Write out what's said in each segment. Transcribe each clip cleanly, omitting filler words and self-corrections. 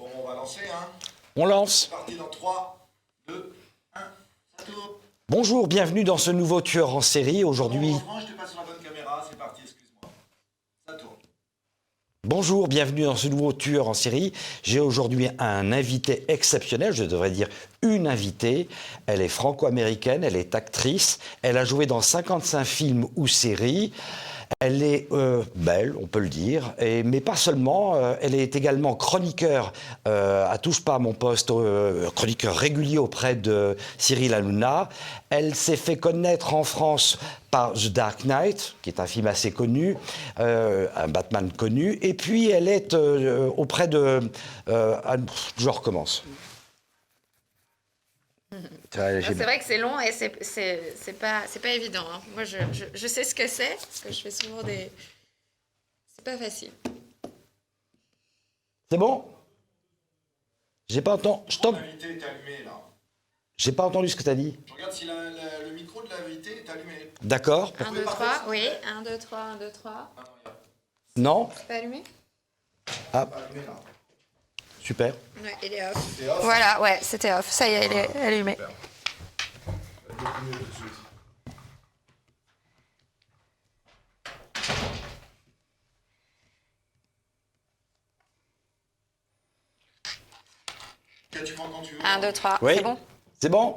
Bon, on va lancer, hein. On lance. C'est parti dans 3, 2, 1, ça tourne. Bonjour, bienvenue dans ce nouveau tueur en série. Aujourd'hui. Bon, je te passe sur la bonne caméra, c'est parti, excuse-moi. Ça tourne. Bonjour, bienvenue dans ce nouveau tueur en série. J'ai aujourd'hui un invité exceptionnel, je devrais dire une invitée. Elle est franco-américaine, elle est actrice, elle a joué dans 55 films ou séries. Elle est belle, on peut le dire, mais pas seulement. Elle est également chroniqueur à Touche pas à mon poste, chroniqueur régulier auprès de Cyril Hanouna. Elle s'est fait connaître en France par The Dark Knight, qui est un film assez connu, un Batman connu. Et puis elle est auprès de... je recommence. C'est vrai que c'est long et c'est pas évident. Hein. Moi, je sais ce que c'est, parce que je fais souvent des... C'est pas facile. C'est bon? J'ai pas entendu... L'invité est allumé, là. J'ai pas entendu ce que tu as dit. Je regarde si le micro de l'invité est allumé. D'accord. 1, 2, 3, oui. 1, 2, 3, 1, 2, 3. Non? C'est pas allumé? Ah, Allumé, là. super. Ouais, il est off. C'est off. Voilà, ouais, c'était off. Ça y est, il est allumé. Super. Beaucoup mieux tout de suite. Tu prends quand tu veux. 1, 2, 3, Oui. c'est bon? C'est bon?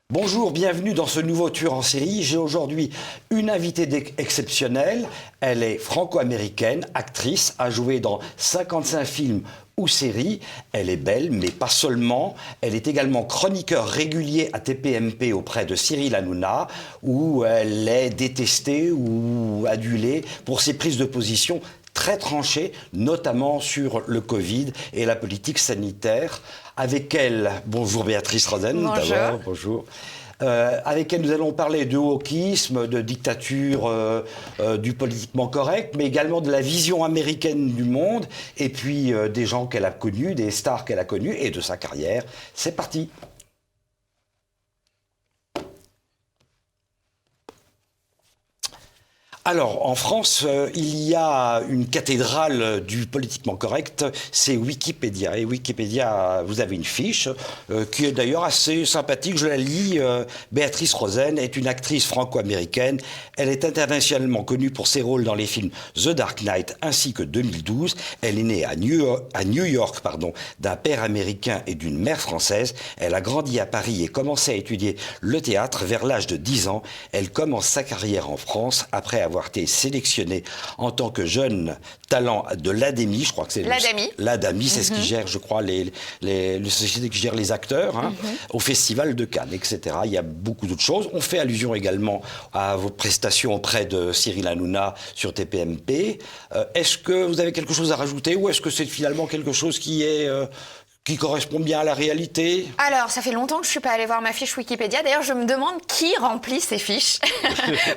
Bonjour, bienvenue dans ce nouveau tueur en série. J'ai aujourd'hui une invitée exceptionnelle. Elle est franco-américaine, actrice, a joué dans 55 films ou séries. Elle est belle, mais pas seulement. Elle est également chroniqueur régulier à TPMP auprès de Cyril Hanouna, où elle est détestée ou adulée pour ses prises de position très tranchées, notamment sur le Covid et la politique sanitaire. Avec elle, bonjour Béatrice Rosen, Bonjour. d'abord, bonjour. Avec elle, nous allons parler de wokisme, de dictature, du politiquement correct, mais également de la vision américaine du monde, et puis des gens qu'elle a connus, des stars qu'elle a connus, et de sa carrière. C'est parti. Alors, en France, il y a une cathédrale du politiquement correct, c'est Wikipédia. Et Wikipédia, vous avez une fiche qui est d'ailleurs assez sympathique, je la lis. Béatrice Rosen est une actrice franco-américaine. Elle est internationalement connue pour ses rôles dans les films The Dark Knight ainsi que 2012. Elle est née à New York, d'un père américain et d'une mère française. Elle a grandi à Paris et commencé à étudier le théâtre vers l'âge de 10 ans. Elle commence sa carrière en France après avoir été sélectionnée en tant que jeune talent de l'ADEMI, je crois que c'est l'ADAMI, c'est ce qui gère, je crois, les sociétés qui gèrent les acteurs, hein, au Festival de Cannes, etc. Il y a beaucoup d'autres choses. On fait allusion également à vos prestations auprès de Cyril Hanouna sur TPMP. Est-ce que vous avez quelque chose à rajouter ou est-ce que c'est finalement quelque chose qui correspond bien à la réalité? Alors, ça fait longtemps que je suis pas allée voir ma fiche Wikipédia. D'ailleurs, je me demande qui remplit ces fiches.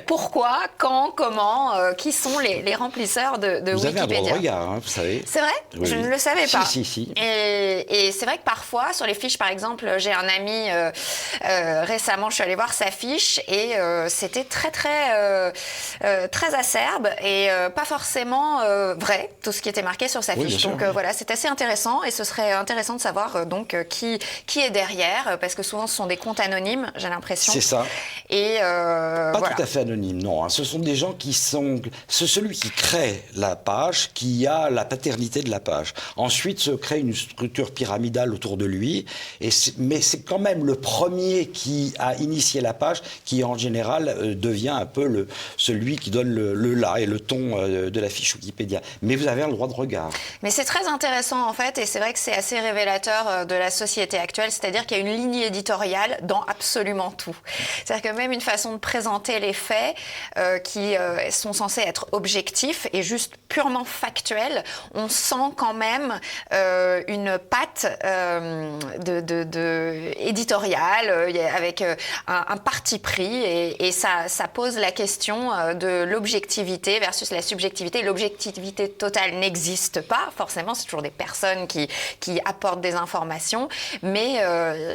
Pourquoi, quand, comment, qui sont les remplisseurs de Wikipédia. Vous avez un drôle de regard, hein, vous savez. C'est vrai? Oui. Je ne le savais pas. Si. Et c'est vrai que parfois, sur les fiches, par exemple, j'ai un ami, récemment, je suis allée voir sa fiche et c'était très acerbe et pas forcément vrai, tout ce qui était marqué sur sa Oui, fiche. bien Donc sûr. voilà, c'est assez intéressant et ce serait intéressant de savoir qui est derrière, parce que souvent ce sont des comptes anonymes, j'ai l'impression. C'est ça. Et Pas voilà. tout à fait anonyme, non. Hein. Ce sont des gens qui sont... C'est celui qui crée la page qui a la paternité de la page. Ensuite se crée une structure pyramidale autour de lui, mais c'est quand même le premier qui a initié la page qui, en général, devient un peu celui qui donne le là et le ton de la fiche Wikipédia. Mais vous avez le droit de regard. Mais c'est très intéressant en fait, et c'est vrai que c'est assez révélateur de la société actuelle, c'est-à-dire qu'il y a une ligne éditoriale dans absolument tout. C'est-à-dire que même une façon de présenter les faits qui sont censés être objectifs et juste purement factuels, on sent quand même une patte éditoriale avec un parti pris et ça pose la question de l'objectivité versus la subjectivité. L'objectivité totale n'existe pas, forcément, c'est toujours des personnes qui apportent apportent des informations, mais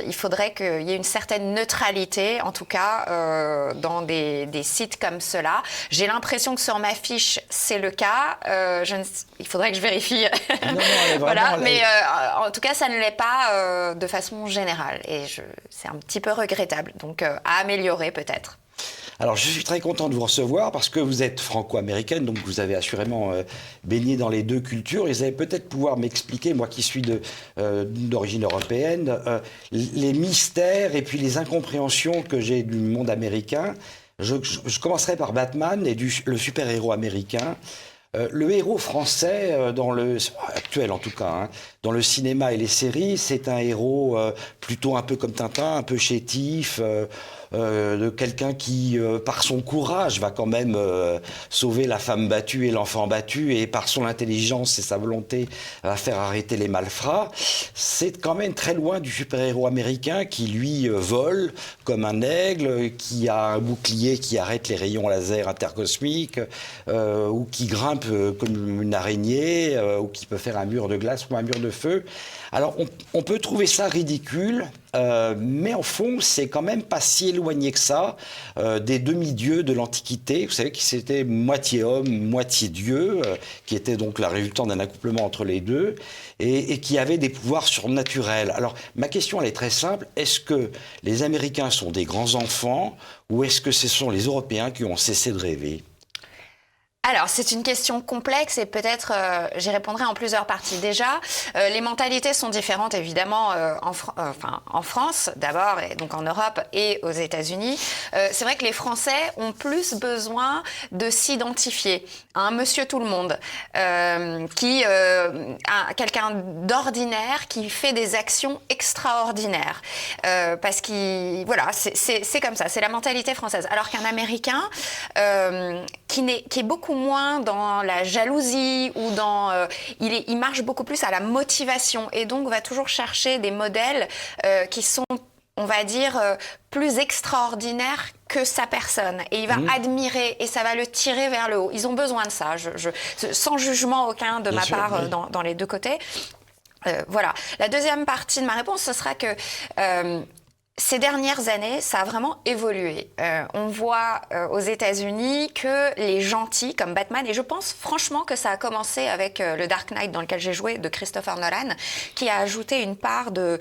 il faudrait qu'il y ait une certaine neutralité, en tout cas dans des sites comme cela. J'ai l'impression que sur ma fiche, c'est le cas. Il faudrait que je vérifie. Non, voilà, mais en tout cas, ça ne l'est pas de façon générale. Et c'est un petit peu regrettable, donc à améliorer peut-être. Alors, je suis très content de vous recevoir parce que vous êtes franco-américaine, donc vous avez assurément baigné dans les deux cultures. Et vous allez peut-être pouvoir m'expliquer, moi qui suis d'origine européenne, les mystères et puis les incompréhensions que j'ai du monde américain. Je commencerai par Batman et le super-héros américain. Le héros français, actuel en tout cas, hein, dans le cinéma et les séries, c'est un héros plutôt un peu comme Tintin, un peu chétif, de quelqu'un qui, par son courage, va quand même sauver la femme battue et l'enfant battu, et par son intelligence et sa volonté va faire arrêter les malfrats. C'est quand même très loin du super-héros américain qui, lui, vole comme un aigle, qui a un bouclier qui arrête les rayons laser intercosmiques, ou qui grimpe comme une araignée, ou qui peut faire un mur de glace ou un mur de feu. Alors, on peut trouver ça ridicule, mais en fond, c'est quand même pas si éloigné que ça des demi-dieux de l'Antiquité. Vous savez qu'ils étaient moitié homme, moitié dieu, qui était donc la résultante d'un accouplement entre les deux, et qui avaient des pouvoirs surnaturels. Alors, ma question, elle est très simple. Est-ce que les Américains sont des grands enfants, ou est-ce que ce sont les Européens qui ont cessé de rêver ? Alors, c'est une question complexe et peut-être j'y répondrai en plusieurs parties. Déjà, les mentalités sont différentes évidemment en France d'abord, et donc en Europe et aux États-Unis. C'est vrai que les Français ont plus besoin de s'identifier à un monsieur tout le monde, quelqu'un d'ordinaire qui fait des actions extraordinaires. Parce voilà, c'est comme ça, c'est la mentalité française. Alors qu'un Américain qui est beaucoup moins dans la jalousie ou il marche beaucoup plus à la motivation et donc va toujours chercher des modèles qui sont, on va dire, plus extraordinaires que sa personne, et il va admirer et ça va le tirer vers le haut. Ils ont besoin de ça, sans jugement aucun de ma part, dans les deux côtés. Voilà. La deuxième partie de ma réponse, ce sera que ces dernières années, ça a vraiment évolué. On voit aux États-Unis que les gentils, comme Batman, et je pense franchement que ça a commencé avec le Dark Knight dans lequel j'ai joué, de Christopher Nolan, qui a ajouté une part de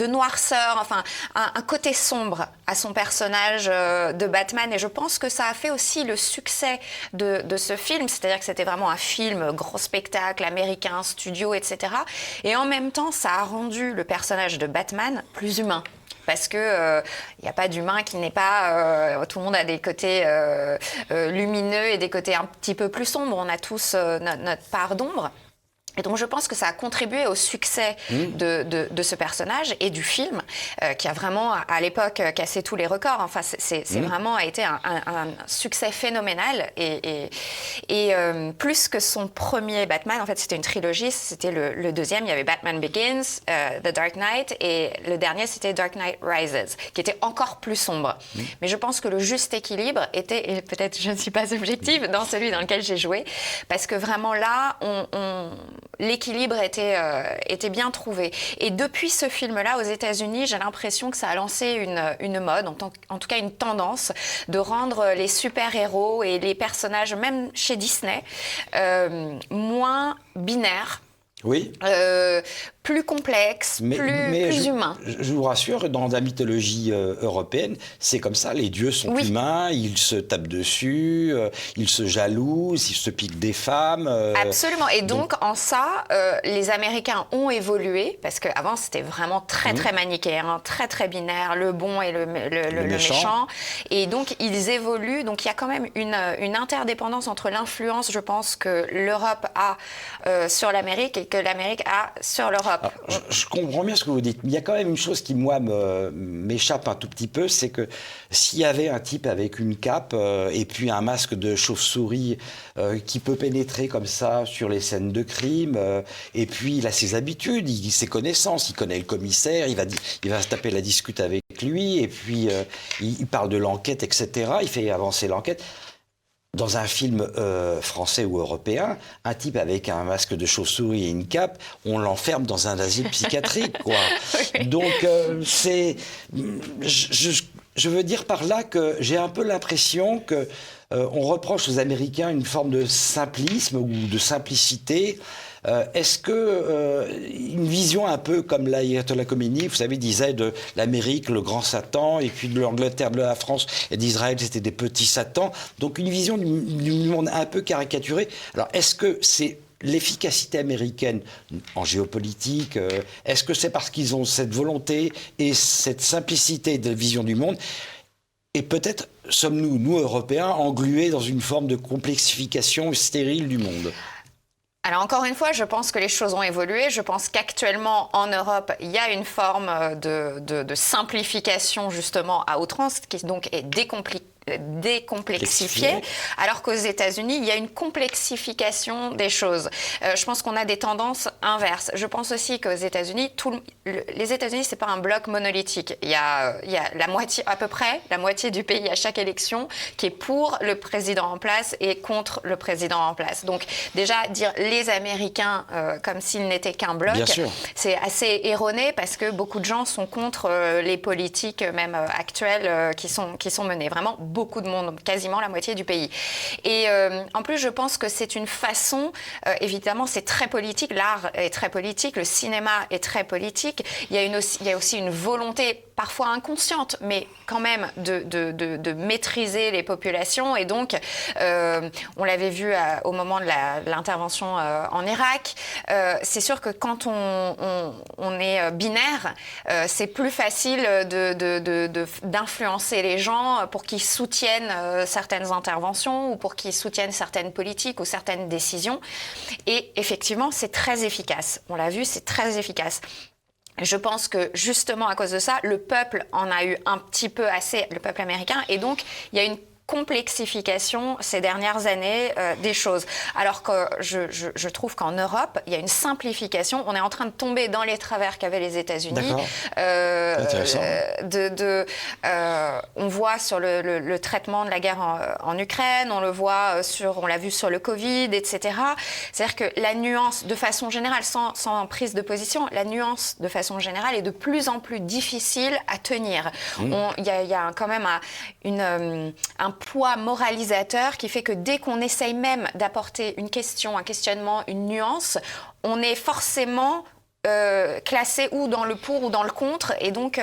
noirceur, enfin un côté sombre à son personnage de Batman. Et je pense que ça a fait aussi le succès de ce film, c'est-à-dire que c'était vraiment un film, gros spectacle, américain, studio, etc. Et en même temps, ça a rendu le personnage de Batman plus humain. Parce que il n'y a pas d'humain qui n'est pas... tout le monde a des côtés lumineux et des côtés un petit peu plus sombres. On a tous notre part d'ombre. Et donc je pense que ça a contribué au succès de ce personnage et du film, qui a vraiment, à l'époque, cassé tous les records. Enfin, c'est vraiment a été un succès phénoménal. Et plus que son premier Batman, en fait, c'était une trilogie. C'était le deuxième. Il y avait Batman Begins, The Dark Knight, et le dernier, c'était Dark Knight Rises, qui était encore plus sombre. Mais je pense que le juste équilibre était, et peut-être je ne suis pas objective, dans celui dans lequel j'ai joué, parce que vraiment là, l'équilibre était bien trouvé. Et depuis ce film-là, aux États-Unis, j'ai l'impression que ça a lancé une mode, en tout cas une tendance, de rendre les super-héros et les personnages, même chez Disney, moins binaires. Oui. Plus complexe, plus humain. Je vous rassure, dans la mythologie européenne, c'est comme ça. Les dieux sont humains, ils se tapent dessus, ils se jalousent, ils se piquent des femmes. Absolument. Et donc, en ça, les Américains ont évolué, parce qu'avant, c'était vraiment très, très manichéen, très, très binaire, le bon et le méchant. Et donc, ils évoluent. Donc, il y a quand même une interdépendance entre l'influence, je pense, que l'Europe a sur l'Amérique et que l'Amérique a sur l'Europe. Alors, je comprends bien ce que vous dites, mais il y a quand même une chose qui, moi, m'échappe un tout petit peu, c'est que s'il y avait un type avec une cape et puis un masque de chauve-souris qui peut pénétrer comme ça sur les scènes de crime, et puis il a ses habitudes, ses connaissances, il connaît le commissaire, il va se taper la discute avec lui, et puis il parle de l'enquête, etc., il fait avancer l'enquête. dans un film français ou européen, un type avec un masque de chauve-souris et une cape, on l'enferme dans un asile psychiatrique, quoi. Donc, je veux dire par là que j'ai un peu l'impression que on reproche aux Américains une forme de simplisme ou de simplicité. Est-ce que une vision un peu comme l'ayatollah Khomeini, vous savez, disait de l'Amérique le grand Satan, et puis de l'Angleterre, de la France et d'Israël, c'était des petits satans. Donc une vision du monde un peu caricaturée. Alors est-ce que c'est l'efficacité américaine en géopolitique, est-ce que c'est parce qu'ils ont cette volonté et cette simplicité de vision du monde? Et peut-être sommes-nous, nous Européens, englués dans une forme de complexification stérile du monde? Alors encore une fois, je pense que les choses ont évolué. Je pense qu'actuellement en Europe, il y a une forme de simplification justement à outrance, qui donc est décomplexifiée, alors qu'aux États-Unis, il y a une complexification des choses. Je pense qu'on a des tendances inverses. Je pense aussi qu'aux États-Unis, les États-Unis, c'est pas un bloc monolithique. Il y a la moitié, à peu près, la moitié du pays à chaque élection qui est pour le président en place et contre le président en place. Donc déjà, dire les Américains comme s'ils n'étaient qu'un bloc, c'est assez erroné parce que beaucoup de gens sont contre les politiques même actuelles qui sont menées. Vraiment, beaucoup de monde, quasiment la moitié du pays. Et en plus, je pense que c'est une façon, évidemment, c'est très politique, l'art est très politique, le cinéma est très politique. Il y a aussi une volonté, parfois inconsciente, mais quand même de maîtriser les populations. Et donc, on l'avait vu au moment de l'intervention en Irak, c'est sûr que quand on est binaire, c'est plus facile d'influencer les gens pour qu'ils soutiennent certaines interventions ou pour qu'ils soutiennent certaines politiques ou certaines décisions. Et effectivement, c'est très efficace. On l'a vu, c'est très efficace. Je pense que justement à cause de ça, le peuple en a eu un petit peu assez, le peuple américain, et donc il y a une complexification ces dernières années des choses. Alors que je trouve qu'en Europe, il y a une simplification. On est en train de tomber dans les travers qu'avaient les États-Unis. On voit sur le traitement de la guerre en Ukraine, on l'a vu sur le Covid, etc. C'est-à-dire que la nuance, de façon générale, sans prise de position, la nuance, de façon générale, est de plus en plus difficile à tenir. Il y a quand même un poids moralisateur qui fait que dès qu'on essaye même d'apporter une question, un questionnement, une nuance, on est forcément classé ou dans le pour ou dans le contre, et donc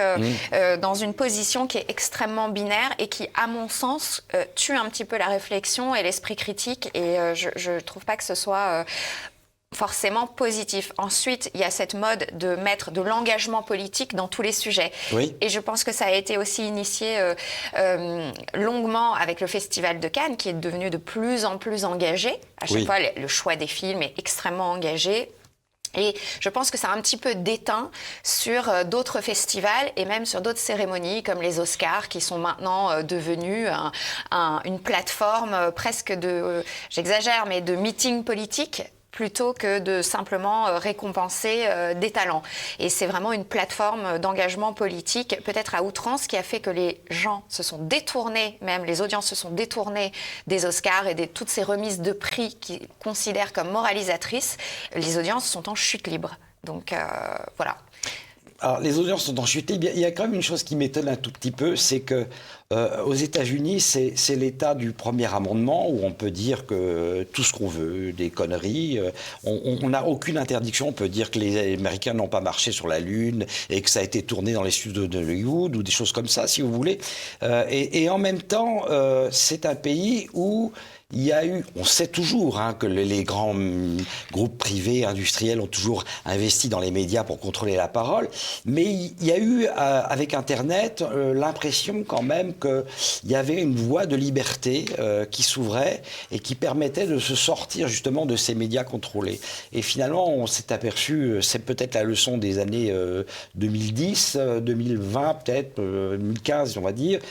dans une position qui est extrêmement binaire et qui, à mon sens, tue un petit peu la réflexion et l'esprit critique, et je ne trouve pas que ce soit forcément positif. Ensuite, il y a cette mode de mettre de l'engagement politique dans tous les sujets. Oui. Et je pense que ça a été aussi initié longuement avec le Festival de Cannes, qui est devenu de plus en plus engagé. À chaque fois, le choix des films est extrêmement engagé. Et je pense que ça a un petit peu déteint sur d'autres festivals et même sur d'autres cérémonies comme les Oscars, qui sont maintenant devenus une plateforme presque j'exagère, mais de meeting politique, plutôt que de simplement récompenser des talents. Et c'est vraiment une plateforme d'engagement politique, peut-être à outrance, qui a fait que les gens se sont détournés, même les audiences se sont détournées des Oscars et de toutes ces remises de prix qu'ils considèrent comme moralisatrices. Les audiences sont en chute libre. Donc voilà. Alors, les audiences sont en chute libre. Il y a quand même une chose qui m'étonne un tout petit peu, c'est que aux États-Unis, c'est l'état du premier amendement, où on peut dire que tout ce qu'on veut, des conneries, on n'a aucune interdiction. On peut dire que les Américains n'ont pas marché sur la Lune et que ça a été tourné dans les studios de Hollywood ou des choses comme ça, si vous voulez. Et en même temps, c'est un pays où il y a eu, on sait toujours que les grands groupes privés, industriels ont toujours investi dans les médias pour contrôler la parole, mais il y a eu, avec Internet, l'impression quand même qu'il y avait une voie de liberté qui s'ouvrait et qui permettait de se sortir justement de ces médias contrôlés. Et finalement, on s'est aperçu, c'est peut-être la leçon des années 2010, 2020, peut-être 2015, on va dire,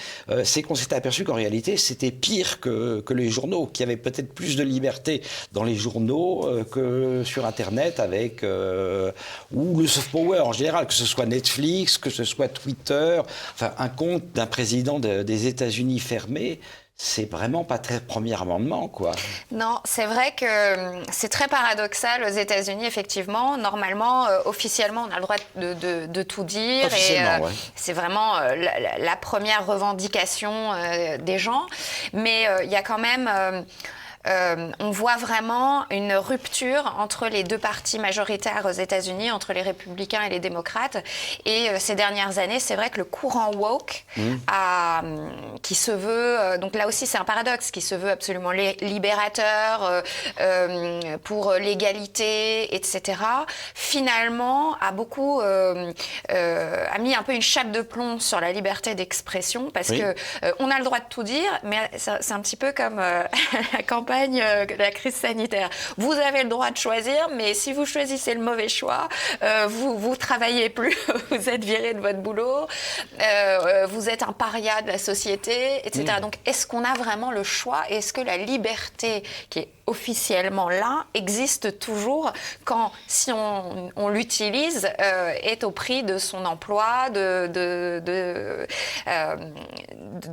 c'est qu'on s'est aperçu qu'en réalité, c'était pire que les journaux, qu'il y avait peut-être plus de liberté dans les journaux que sur Internet, avec ou le soft power en général, que ce soit Netflix, que ce soit Twitter, enfin un compte d'un président des États-Unis fermé, c'est vraiment pas très premier amendement, quoi. Non, c'est vrai que c'est très paradoxal aux États-Unis, effectivement. Normalement, officiellement, on a le droit de tout dire. Officiellement, ouais. C'est vraiment la première revendication des gens. Mais il y a quand même... on voit vraiment une rupture entre les deux partis majoritaires aux États-Unis, entre les républicains et les démocrates. Et ces dernières années, c'est vrai que le courant woke, qui se veut, donc là aussi c'est un paradoxe, qui se veut absolument libérateur, pour l'égalité, etc., finalement a beaucoup a mis un peu une chape de plomb sur la liberté d'expression, parce que on a le droit de tout dire, mais c'est un petit peu comme la campagne de la crise sanitaire. Vous avez le droit de choisir, mais si vous choisissez le mauvais choix, vous travaillez plus, vous êtes viré de votre boulot, vous êtes un paria de la société, etc. Donc, est-ce qu'on a vraiment le choix? Est-ce que la liberté qui est officiellement là existe toujours quand, si on l'utilise, est au prix de son emploi, de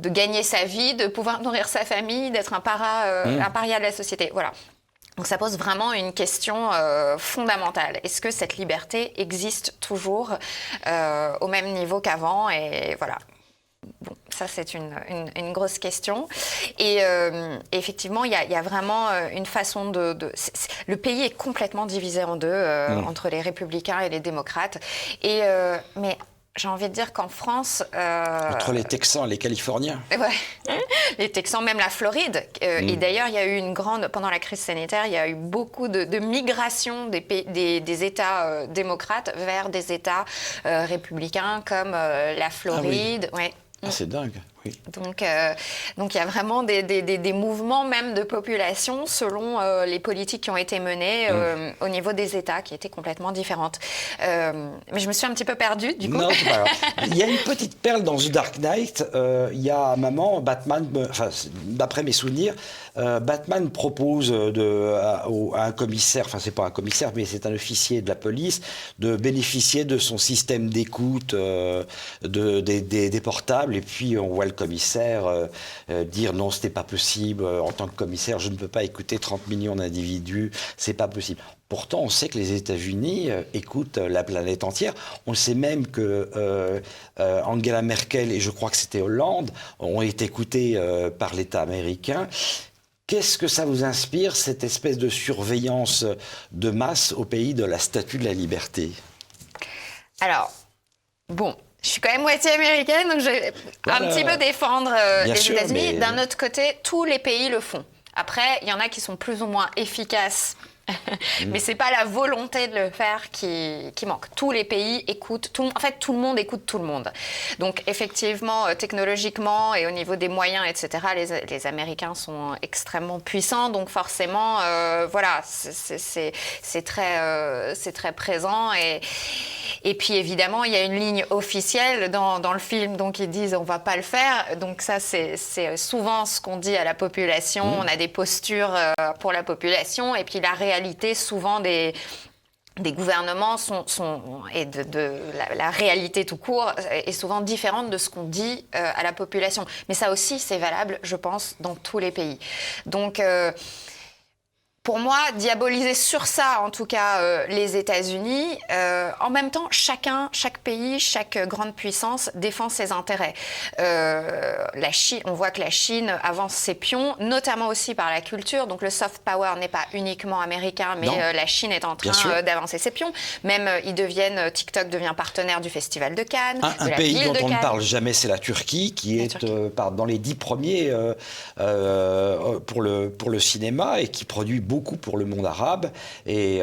gagner sa vie, de pouvoir nourrir sa famille, d'être un paria de la société. Voilà. Donc ça pose vraiment une question fondamentale. Est-ce que cette liberté existe toujours au même niveau qu'avant? Et voilà. Bon, ça, c'est une grosse question. Et effectivement, il y a vraiment une façon le pays est complètement divisé en deux, entre les républicains et les démocrates. Mais j'ai envie de dire qu'en France... Entre les Texans et les Californiens. Ouais, les Texans, même la Floride. Et d'ailleurs, il y a eu pendant la crise sanitaire, il y a eu beaucoup de migration des États démocrates vers des États républicains comme la Floride. Ah oui. Ouais. Ah, c'est dingue, oui. Donc il y a vraiment des mouvements même de population selon les politiques qui ont été menées au niveau des États, qui étaient complètement différentes. Mais je me suis un petit peu perdue, du coup. Non, c'est pas grave. Il y a une petite perle dans The Dark Knight. Il y a un moment, Batman, d'après mes souvenirs, Batman propose à un commissaire, enfin c'est pas un commissaire, mais c'est un officier de la police, de bénéficier de son système d'écoute des portables. Et puis on voit le commissaire dire non, c'était pas possible. En tant que commissaire, je ne peux pas écouter 30 millions d'individus, c'est pas possible. Pourtant, on sait que les États-Unis écoutent la planète entière. On sait même que Angela Merkel et je crois que c'était Hollande ont été écoutés par l'État américain. Qu'est-ce que ça vous inspire, cette espèce de surveillance de masse au pays de la Statue de la Liberté? Alors, bon, je suis quand même moitié américaine, donc je vais un petit peu défendre les États-Unis. Mais... D'un autre côté, tous les pays le font. Après, il y en a qui sont plus ou moins efficaces. Mais c'est pas la volonté de le faire qui manque. Tous les pays écoutent, en fait tout le monde écoute tout le monde. Donc effectivement, technologiquement et au niveau des moyens, etc., les Américains sont extrêmement puissants. Donc forcément, voilà, c'est très présent. Et puis évidemment, il y a une ligne officielle dans le film, donc ils disent on va pas le faire. Donc ça, c'est souvent ce qu'on dit à la population. On a des postures pour la population, et puis la réalité souvent des gouvernements et la réalité tout court est souvent différente de ce qu'on dit à la population. Mais ça aussi, c'est valable, je pense, dans tous les pays. Donc, pour moi, diaboliser sur ça, en tout cas, les États-Unis, en même temps, chaque pays, chaque grande puissance défend ses intérêts. La Chine, on voit que la Chine avance ses pions, notamment aussi par la culture. Donc le soft power n'est pas uniquement américain, mais la Chine est en train d'avancer ses pions. Même TikTok devient partenaire du Festival de Cannes. Un pays dont on ne parle jamais, c'est la Turquie, qui est dans les 10 premiers pour le cinéma et qui produit beaucoup pour le monde arabe et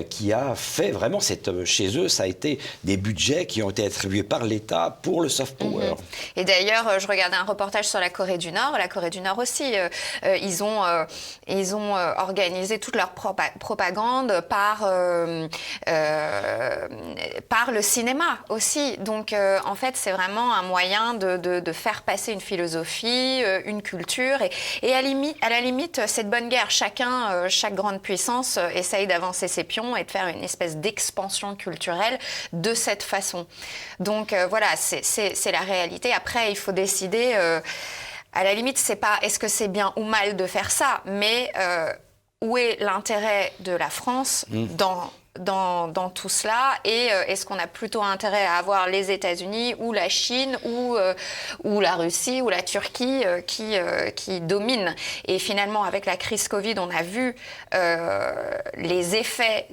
qui a fait vraiment chez eux, ça a été des budgets qui ont été attribués par l'État pour le soft power. Et d'ailleurs, je regardais un reportage sur la Corée du Nord. La Corée du Nord aussi, ils ont organisé toute leur propagande par le cinéma aussi. Donc, en fait, c'est vraiment un moyen de faire passer une philosophie, une culture. Et à la limite, c'est de bonne guerre. Chaque grande puissance essaye d'avancer ses pions et de faire une espèce d'expansion culturelle de cette façon. Donc voilà, c'est la réalité. Après, il faut décider à la limite, c'est pas est-ce que c'est bien ou mal de faire ça, mais où est l'intérêt de la France dans tout cela, et est-ce qu'on a plutôt intérêt à avoir les États-Unis ou la Chine ou la Russie ou la Turquie qui dominent. Et finalement, avec la crise Covid, on a vu les effets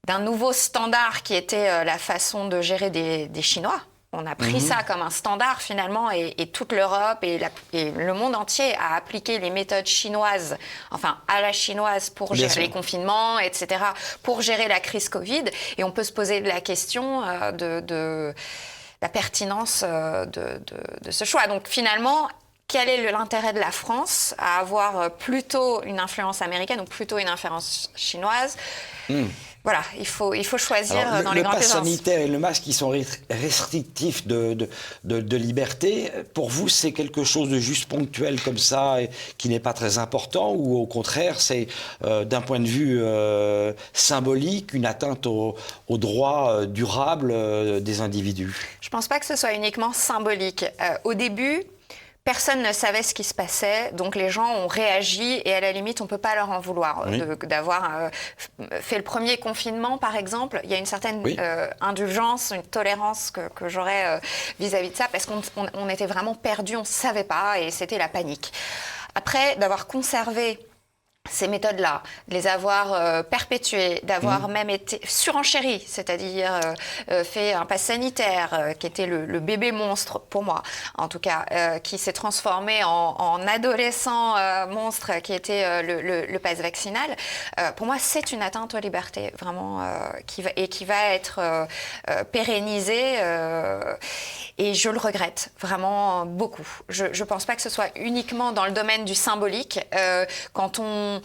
d'un nouveau standard qui était la façon de gérer des Chinois. On a pris ça comme un standard finalement, et toute l'Europe et le monde entier a appliqué les méthodes chinoises, enfin à la chinoise, pour gérer les confinements, etc., pour gérer la crise Covid. Et on peut se poser la question de la pertinence de ce choix. Donc finalement, quel est l'intérêt de la France à avoir plutôt une influence américaine ou plutôt une influence chinoise ? Voilà, il faut choisir. Alors, dans les grandes puissances. Le pass sanitaire et le masque qui sont restrictifs de liberté, pour vous, c'est quelque chose de juste ponctuel comme ça, et qui n'est pas très important, ou au contraire, c'est d'un point de vue symbolique, une atteinte aux droits durables des individus? Je ne pense pas que ce soit uniquement symbolique. Au début, personne ne savait ce qui se passait, donc les gens ont réagi, et à la limite, on ne peut pas leur en vouloir d'avoir fait le premier confinement, par exemple. Il y a une certaine indulgence, une tolérance que j'aurais vis-à-vis de ça, parce qu'on était vraiment perdus, on ne savait pas, et c'était la panique. Après, d'avoir conservé ces méthodes-là, de les avoir perpétuées, d'avoir même été surenchéries, c'est-à-dire fait un pass sanitaire qui était le bébé monstre pour moi, en tout cas, qui s'est transformé en adolescent monstre qui était le pass vaccinal. Pour moi, c'est une atteinte aux libertés, vraiment, qui va être pérennisée. Et je le regrette vraiment beaucoup. Je ne pense pas que ce soit uniquement dans le domaine du symbolique. Quand on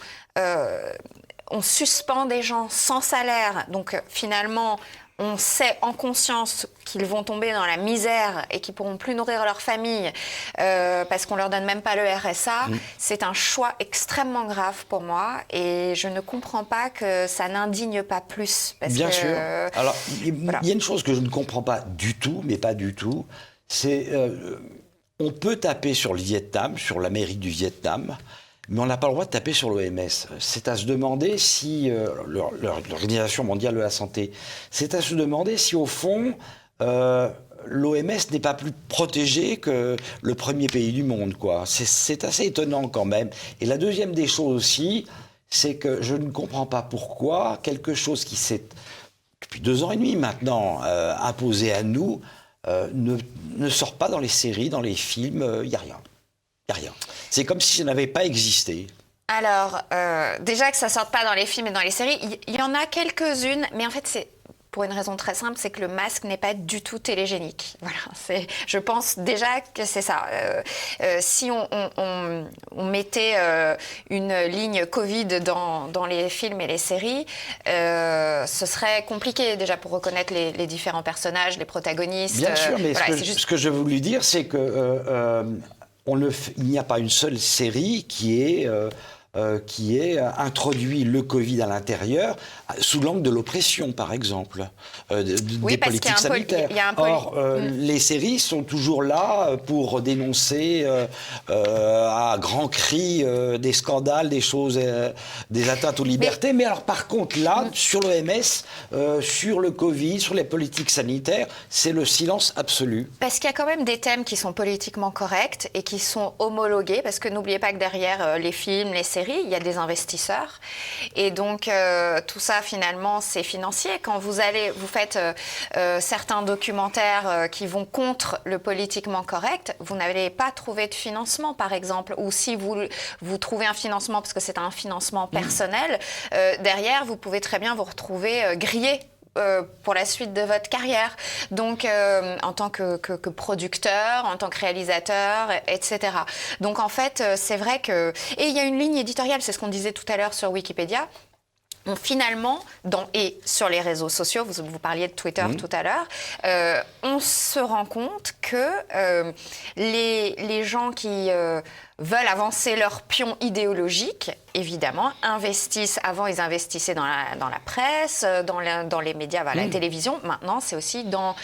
suspend des gens sans salaire, donc finalement, on sait en conscience qu'ils vont tomber dans la misère et qu'ils ne pourront plus nourrir leur famille parce qu'on ne leur donne même pas le RSA. C'est un choix extrêmement grave pour moi, et je ne comprends pas que ça n'indigne pas plus. Bien sûr. Alors, il y a une chose que je ne comprends pas du tout, mais pas du tout, c'est on peut taper sur le Vietnam, sur l'Amérique du Vietnam, mais on n'a pas le droit de taper sur l'OMS. C'est à se demander si, l'Organisation mondiale de la santé, c'est à se demander si au fond, l'OMS n'est pas plus protégée que le premier pays du monde, quoi. C'est assez étonnant quand même. Et la deuxième des choses aussi, c'est que je ne comprends pas pourquoi quelque chose qui s'est, depuis 2 ans et demi maintenant, imposé à nous, ne sort pas dans les séries, dans les films, il n'y a rien. Il n'y a rien. C'est comme si ça n'avait pas existé. Alors, déjà que ça ne sorte pas dans les films et dans les séries, il y en a quelques-unes, mais en fait, c'est pour une raison très simple, c'est que le masque n'est pas du tout télégénique. Voilà, je pense déjà que c'est ça. Si on mettait une ligne Covid dans les films et les séries, ce serait compliqué déjà pour reconnaître les différents personnages, les protagonistes. Bien sûr, mais voilà, ce que je voulais dire, c'est que il n'y a pas une seule série qui ait introduit le Covid à l'intérieur sous l'angle de l'oppression, par exemple, des politiques sanitaires. Or, les séries sont toujours là pour dénoncer à grands cris des scandales, des choses, des atteintes aux libertés. Mais alors, par contre, là, sur l'OMS, sur le Covid, sur les politiques sanitaires, c'est le silence absolu. Parce qu'il y a quand même des thèmes qui sont politiquement corrects et qui sont homologués, parce que n'oubliez pas que derrière les films, les séries, il y a des investisseurs. Et donc, tout ça, finalement, c'est financier. Quand vous faites certains documentaires qui vont contre le politiquement correct, vous n'allez pas trouver de financement, par exemple. Ou si vous trouvez un financement, parce que c'est un financement personnel, derrière, vous pouvez très bien vous retrouver grillé pour la suite de votre carrière. Donc, en tant que producteur, en tant que réalisateur, etc. Donc, en fait, c'est vrai que... Et il y a une ligne éditoriale, c'est ce qu'on disait tout à l'heure sur Wikipédia. finalement, et sur les réseaux sociaux, vous parliez de Twitter tout à l'heure, on se rend compte que les gens qui veulent avancer leur pion idéologique, évidemment, investissent. Avant, ils investissaient dans la presse, dans les médias, la télévision. Maintenant, c'est aussi dans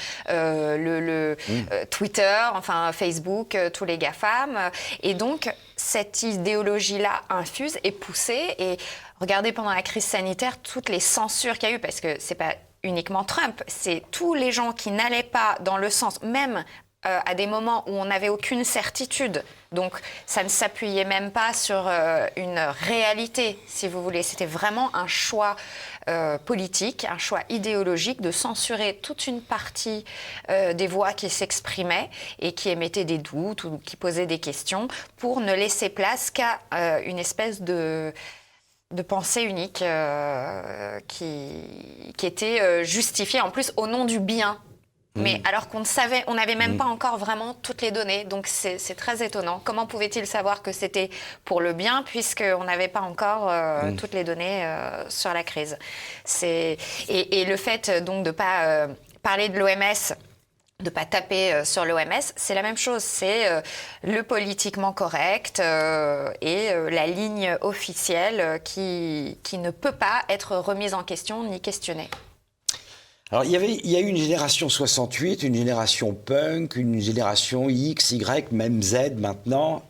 Twitter, enfin Facebook, tous les GAFAM. Et donc, cette idéologie-là infuse et poussée. Et regardez pendant la crise sanitaire toutes les censures qu'il y a eu, parce que c'est pas uniquement Trump, c'est tous les gens qui n'allaient pas dans le sens, même à des moments où on n'avait aucune certitude. Donc, ça ne s'appuyait même pas sur une réalité, si vous voulez. C'était vraiment un choix politique, un choix idéologique de censurer toute une partie des voix qui s'exprimaient et qui émettaient des doutes ou qui posaient des questions pour ne laisser place qu'à une espèce de pensée unique qui était justifiée en plus au nom du bien. Mais alors qu'on n'avait même pas encore vraiment toutes les données. Donc c'est très étonnant. Comment pouvait-il savoir que c'était pour le bien puisqu'on n'avait pas encore toutes les données sur la crise. Et le fait donc de ne pas parler de l'OMS, de ne pas taper sur l'OMS, c'est la même chose. C'est le politiquement correct et la ligne officielle qui ne peut pas être remise en question ni questionnée. Alors, il y a eu une génération 68, une génération punk, une génération X, Y, même Z maintenant.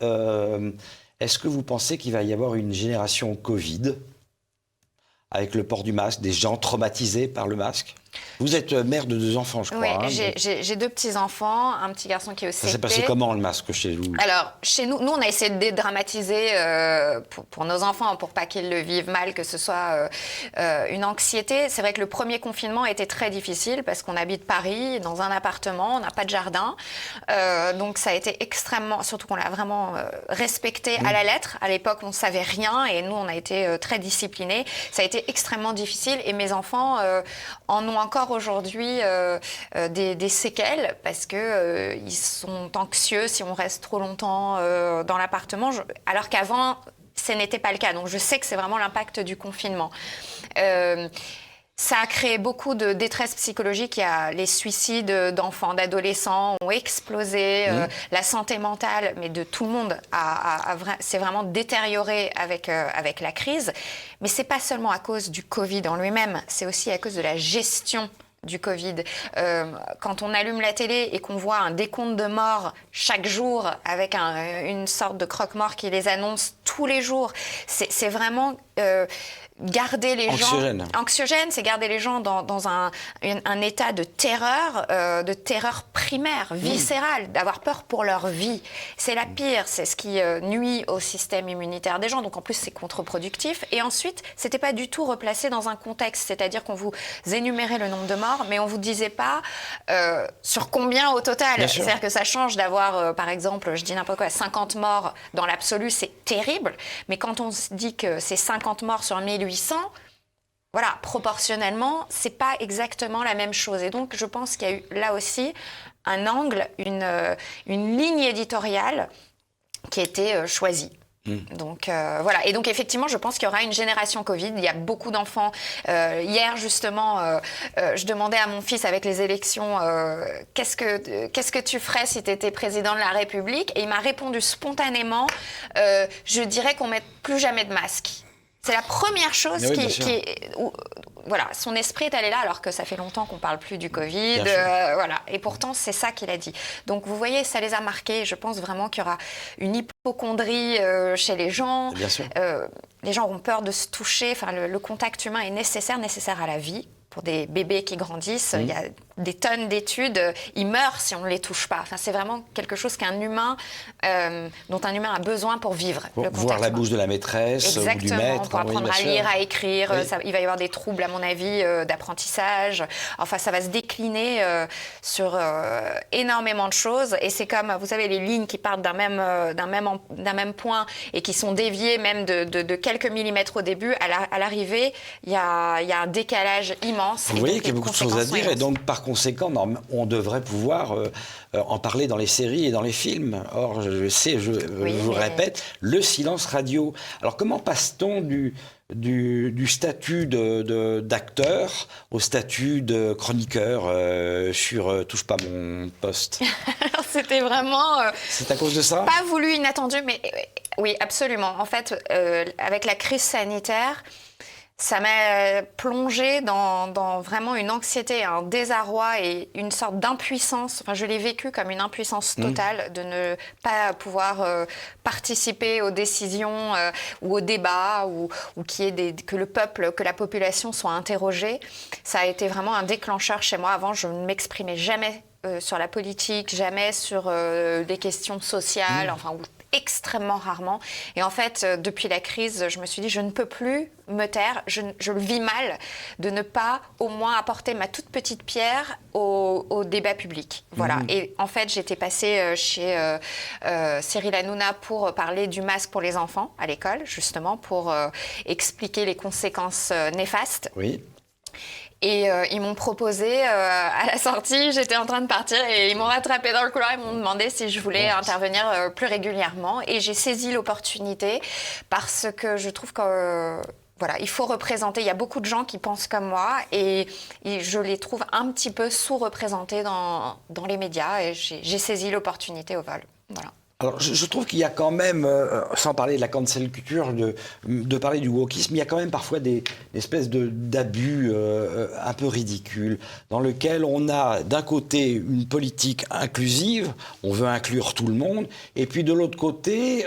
Est-ce que vous pensez qu'il va y avoir une génération Covid avec le port du masque, des gens traumatisés par le masque? Vous êtes mère de 2 enfants, je crois. Oui, j'ai 2 petits-enfants, un petit garçon qui est au CP. Ça s'est passé comment, le masque, chez vous? Alors, chez nous, on a essayé de dédramatiser pour nos enfants, pour pas qu'ils le vivent mal, que ce soit une anxiété. C'est vrai que le premier confinement était très difficile parce qu'on habite Paris, dans un appartement, on n'a pas de jardin. Donc, ça a été extrêmement... Surtout qu'on l'a vraiment respecté à la lettre. À l'époque, on ne savait rien et nous, on a été très disciplinés. Ça a été extrêmement difficile et mes enfants en ont encore aujourd'hui des séquelles parce que ils sont anxieux si on reste trop longtemps dans l'appartement, alors qu'avant, ce n'était pas le cas. Donc, je sais que c'est vraiment l'impact du confinement. Ça a créé beaucoup de détresse psychologique. Il y a les suicides d'enfants, d'adolescents ont explosé. La santé mentale, mais de tout le monde, s'est vraiment détériorée avec la crise. Mais c'est pas seulement à cause du Covid en lui-même, c'est aussi à cause de la gestion du Covid. Quand on allume la télé et qu'on voit un décompte de morts chaque jour avec une sorte de croque-mort qui les annonce tous les jours, c'est vraiment... garder les anxiogène. gens... Anxiogène, c'est garder les gens dans un état de terreur primaire, viscérale, d'avoir peur pour leur vie. C'est la pire, c'est ce qui nuit au système immunitaire des gens. Donc en plus, c'est contre-productif. Et ensuite, c'était pas du tout replacé dans un contexte. C'est-à-dire qu'on vous énumérait le nombre de morts, mais on vous disait pas sur combien au total. C'est-à-dire que ça change d'avoir, par exemple, je dis n'importe quoi, 50 morts dans l'absolu, c'est terrible. Mais quand on se dit que c'est 50 morts sur 1800, voilà, proportionnellement, c'est pas exactement la même chose. Et donc, je pense qu'il y a eu là aussi un angle, une ligne éditoriale qui a été choisie. Donc voilà. Et donc effectivement, je pense qu'il y aura une génération Covid. Il y a beaucoup d'enfants. Hier justement, je demandais à mon fils avec les élections qu'est-ce que tu ferais si tu étais président de la République, et il m'a répondu spontanément je dirais qu'on mette plus jamais de masque. C'est la première chose voilà, son esprit est allé là, alors que ça fait longtemps qu'on ne parle plus du Covid. Voilà. Et pourtant, c'est ça qu'il a dit. Donc, vous voyez, ça les a marqués. Je pense vraiment qu'il y aura une hypocondrie chez les gens. Bien sûr. Les gens auront peur de se toucher. Enfin, le contact humain est nécessaire à la vie. Pour des bébés qui grandissent, il y a des tonnes d'études, ils meurent si on ne les touche pas. Enfin, c'est vraiment quelque chose dont un humain a besoin pour vivre. Pour voir la bouche de la maîtresse ou du maître. Pour apprendre à lire, à écrire. Il va y avoir des troubles, à mon avis, d'apprentissage. Enfin, ça va se décliner sur énormément de choses. Et c'est comme, vous savez, les lignes qui partent d'un même point et qui sont déviées même de quelques millimètres au début. À l'arrivée, il y a un décalage immense. d'importance. Vous voyez qu'il y a beaucoup de choses à dire, et donc donc par conséquent, on devrait pouvoir en parler dans les séries et dans les films. Or, je sais, je vous répète, le silence radio. Alors, comment passe-t-on du statut d'acteur au statut de chroniqueur sur Touche pas mon poste? C'était vraiment... C'est à cause de ça? Pas voulu, inattendu, mais oui, absolument. En fait, avec la crise sanitaire, ça m'a plongée dans vraiment une anxiété, un désarroi et une sorte d'impuissance. Enfin, je l'ai vécu comme une impuissance totale de ne pas pouvoir participer aux décisions ou aux débats ou que le peuple, que la population soit interrogée. Ça a été vraiment un déclencheur chez moi. Avant, je ne m'exprimais jamais sur la politique, jamais sur des questions sociales, enfin, extrêmement rarement. Et en fait, depuis la crise, je me suis dit, je ne peux plus me taire, je le vis mal, de ne pas au moins apporter ma toute petite pierre au débat public. Voilà. Et en fait, j'étais passée chez Cyril Hanouna pour parler du masque pour les enfants à l'école, justement, pour expliquer les conséquences néfastes. Oui. Et ils m'ont proposé, à la sortie, j'étais en train de partir et ils m'ont rattrapé dans le couloir, ils m'ont demandé si je voulais intervenir plus régulièrement. Et j'ai saisi l'opportunité parce que je trouve que... voilà, il faut représenter. Il y a beaucoup de gens qui pensent comme moi et je les trouve un petit peu sous-représentés dans les médias. Et j'ai saisi l'opportunité au vol. Voilà. Alors, je trouve qu'il y a quand même, sans parler de la cancel culture, de parler du wokisme, il y a quand même parfois des espèces d'abus un peu ridicules, dans lequel on a d'un côté une politique inclusive, on veut inclure tout le monde, et puis de l'autre côté,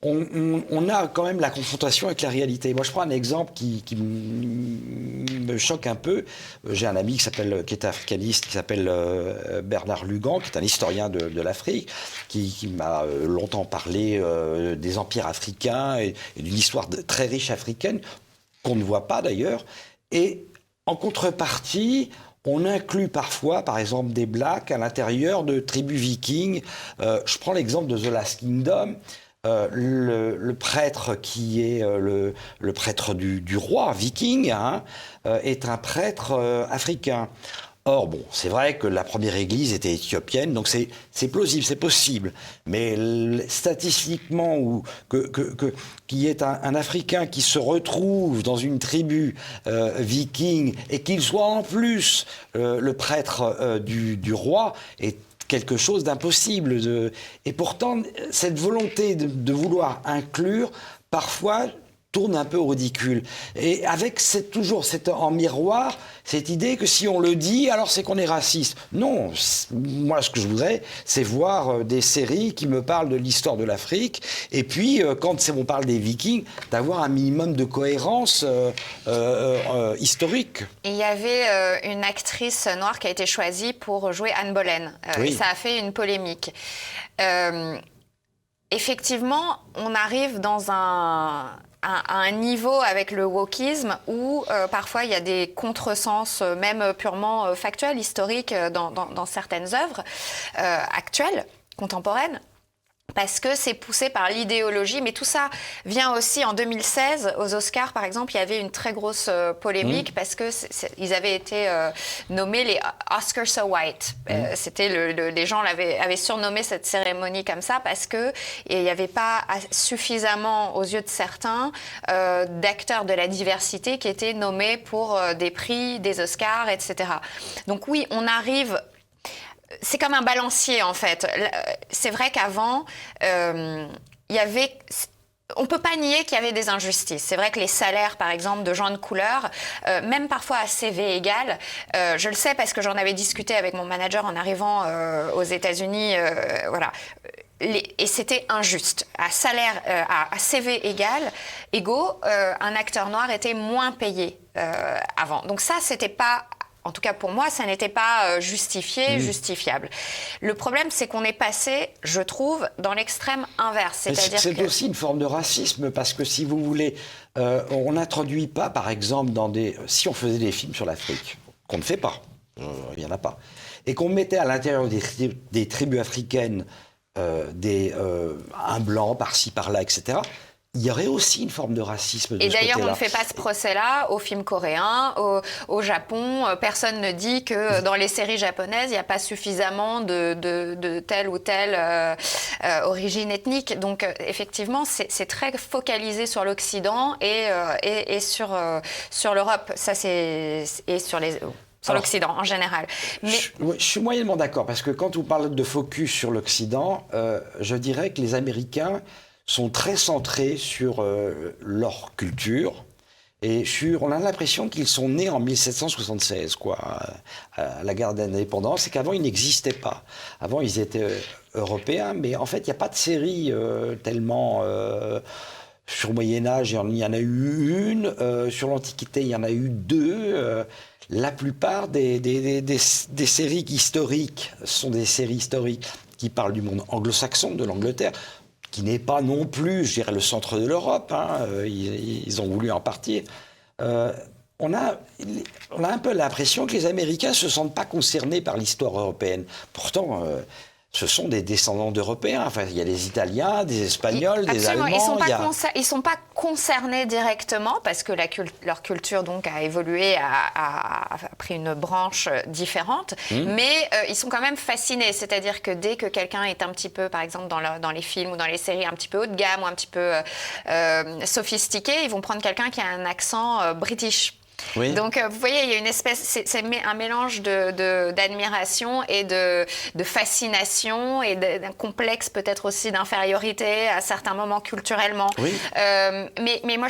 on a quand même la confrontation avec la réalité. Moi, je prends un exemple qui me choque un peu. J'ai un ami qui est africaniste, qui s'appelle Bernard Lugan, qui est un historien de l'Afrique, qui m'a longtemps parlé des empires africains et d'une histoire très riche africaine, qu'on ne voit pas d'ailleurs. Et en contrepartie, on inclut parfois, par exemple, des blacks à l'intérieur de tribus vikings. Je prends l'exemple de The Last Kingdom. Le prêtre qui est le prêtre du roi viking est un prêtre africain. Or, bon, c'est vrai que la première église était éthiopienne, donc c'est plausible, c'est possible. Mais statistiquement, qu'il y ait un Africain qui se retrouve dans une tribu viking et qu'il soit en plus le prêtre du roi est quelque chose d'impossible. Et pourtant, cette volonté de vouloir inclure, parfois, tourne un peu au ridicule. Et avec toujours en miroir, cette idée que si on le dit, alors c'est qu'on est raciste. Non, moi ce que je voudrais, c'est voir des séries qui me parlent de l'histoire de l'Afrique, et puis quand on parle des Vikings, d'avoir un minimum de cohérence historique. Et il y avait une actrice noire qui a été choisie pour jouer Anne Boleyn. Oui. Ça a fait une polémique. Effectivement, on arrive dans à un niveau avec le wokisme où parfois il y a des contresens même purement factuels, historiques dans certaines œuvres actuelles, contemporaines. Parce que c'est poussé par l'idéologie, mais tout ça vient aussi en 2016 aux Oscars, par exemple, il y avait une très grosse polémique parce que ils avaient été nommés les Oscars So White. C'était les gens avaient surnommé cette cérémonie comme ça parce que il n'y avait pas suffisamment, aux yeux de certains, d'acteurs de la diversité qui étaient nommés pour des prix, des Oscars, etc. Donc oui, on arrive. C'est comme un balancier, en fait. C'est vrai qu'avant, il y avait... On ne peut pas nier qu'il y avait des injustices. C'est vrai que les salaires, par exemple, de gens de couleur, même parfois à CV égal, je le sais parce que j'en avais discuté avec mon manager en arrivant aux États-Unis, voilà. Et c'était injuste. À salaire, à CV égaux, un acteur noir était moins payé avant. Donc ça, c'était pas... En tout cas, pour moi, ça n'était pas justifiable. Le problème, c'est qu'on est passé, je trouve, dans l'extrême inverse. C'est aussi une forme de racisme, parce que, si vous voulez, on n'introduit pas, par exemple, si on faisait des films sur l'Afrique, qu'on ne fait pas, il n'y en a pas, et qu'on mettait à l'intérieur des tribus africaines un blanc par-ci, par-là, etc., il y aurait aussi une forme de racisme de Et ce d'ailleurs, on côté-là. ne fait pas ce procès-là aux films coréens, au Japon. Personne ne dit que dans les séries japonaises, il n'y a pas suffisamment de telle ou telle origine ethnique. Donc, effectivement, c'est très focalisé sur l'Occident et sur l'Europe. Ça, et sur l'Occident en général. Mais... Je suis moyennement d'accord, parce que quand on parle de focus sur l'Occident, je dirais que les Américains sont très centrés sur leur culture. Et on a l'impression qu'ils sont nés en 1776, quoi, à la guerre d'indépendance, et qu'avant, ils n'existaient pas. Avant, ils étaient européens, mais en fait, il n'y a pas de série tellement... sur le Moyen-Âge, il y en a eu une. Sur l'Antiquité, il y en a eu deux. La plupart des séries historiques sont des séries historiques qui parlent du monde anglo-saxon, de l'Angleterre, qui n'est pas non plus, je dirais, le centre de l'Europe. Hein. Ils ont voulu en partir. On a un peu l'impression que les Américains ne se sentent pas concernés par l'histoire européenne. Pourtant, ce sont des descendants d'Européens. Enfin, il y a des Italiens, des Espagnols, des Allemands. Ils ne sont pas concernés directement parce que leur culture donc, a évolué, a pris une branche différente. Mais ils sont quand même fascinés. C'est-à-dire que dès que quelqu'un est un petit peu, par exemple, dans les films ou dans les séries, un petit peu haut de gamme ou un petit peu sophistiqué, ils vont prendre quelqu'un qui a un accent british. Oui. Donc, vous voyez, il y a une espèce, c'est un mélange d'admiration et de fascination et d'un complexe peut-être aussi d'infériorité à certains moments culturellement. Oui. Mais moi,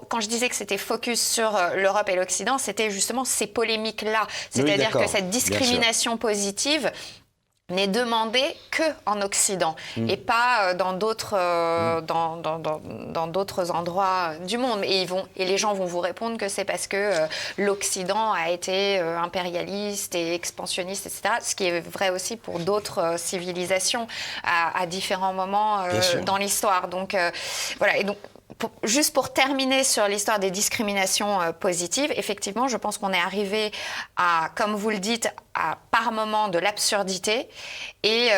quand je disais que c'était focus sur l'Europe et l'Occident, c'était justement ces polémiques-là. C'est-à-dire que cette discrimination positive n'est demandé qu'en Occident et pas dans d'autres endroits du monde. Et les gens vont vous répondre que c'est parce que l'Occident a été impérialiste et expansionniste, etc. Ce qui est vrai aussi pour d'autres civilisations à différents moments dans l'histoire. Donc, voilà. Et donc, juste pour terminer sur l'histoire des discriminations positives, effectivement, je pense qu'on est arrivé à, comme vous le dites, par moment de l'absurdité et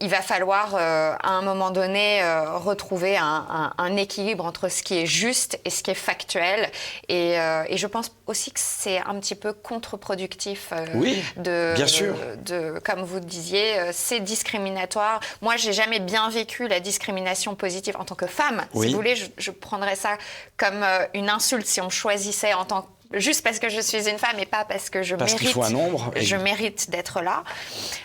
il va falloir à un moment donné retrouver un équilibre entre ce qui est juste et ce qui est factuel et je pense aussi que c'est un petit peu contre-productif bien sûr. Comme vous le disiez, c'est discriminatoire. Moi, j'ai jamais bien vécu la discrimination positive en tant que femme. Si vous voulez, je prendrais ça comme une insulte si on me choisissait en tant que juste parce que je suis une femme et pas parce que je mérite d'être là.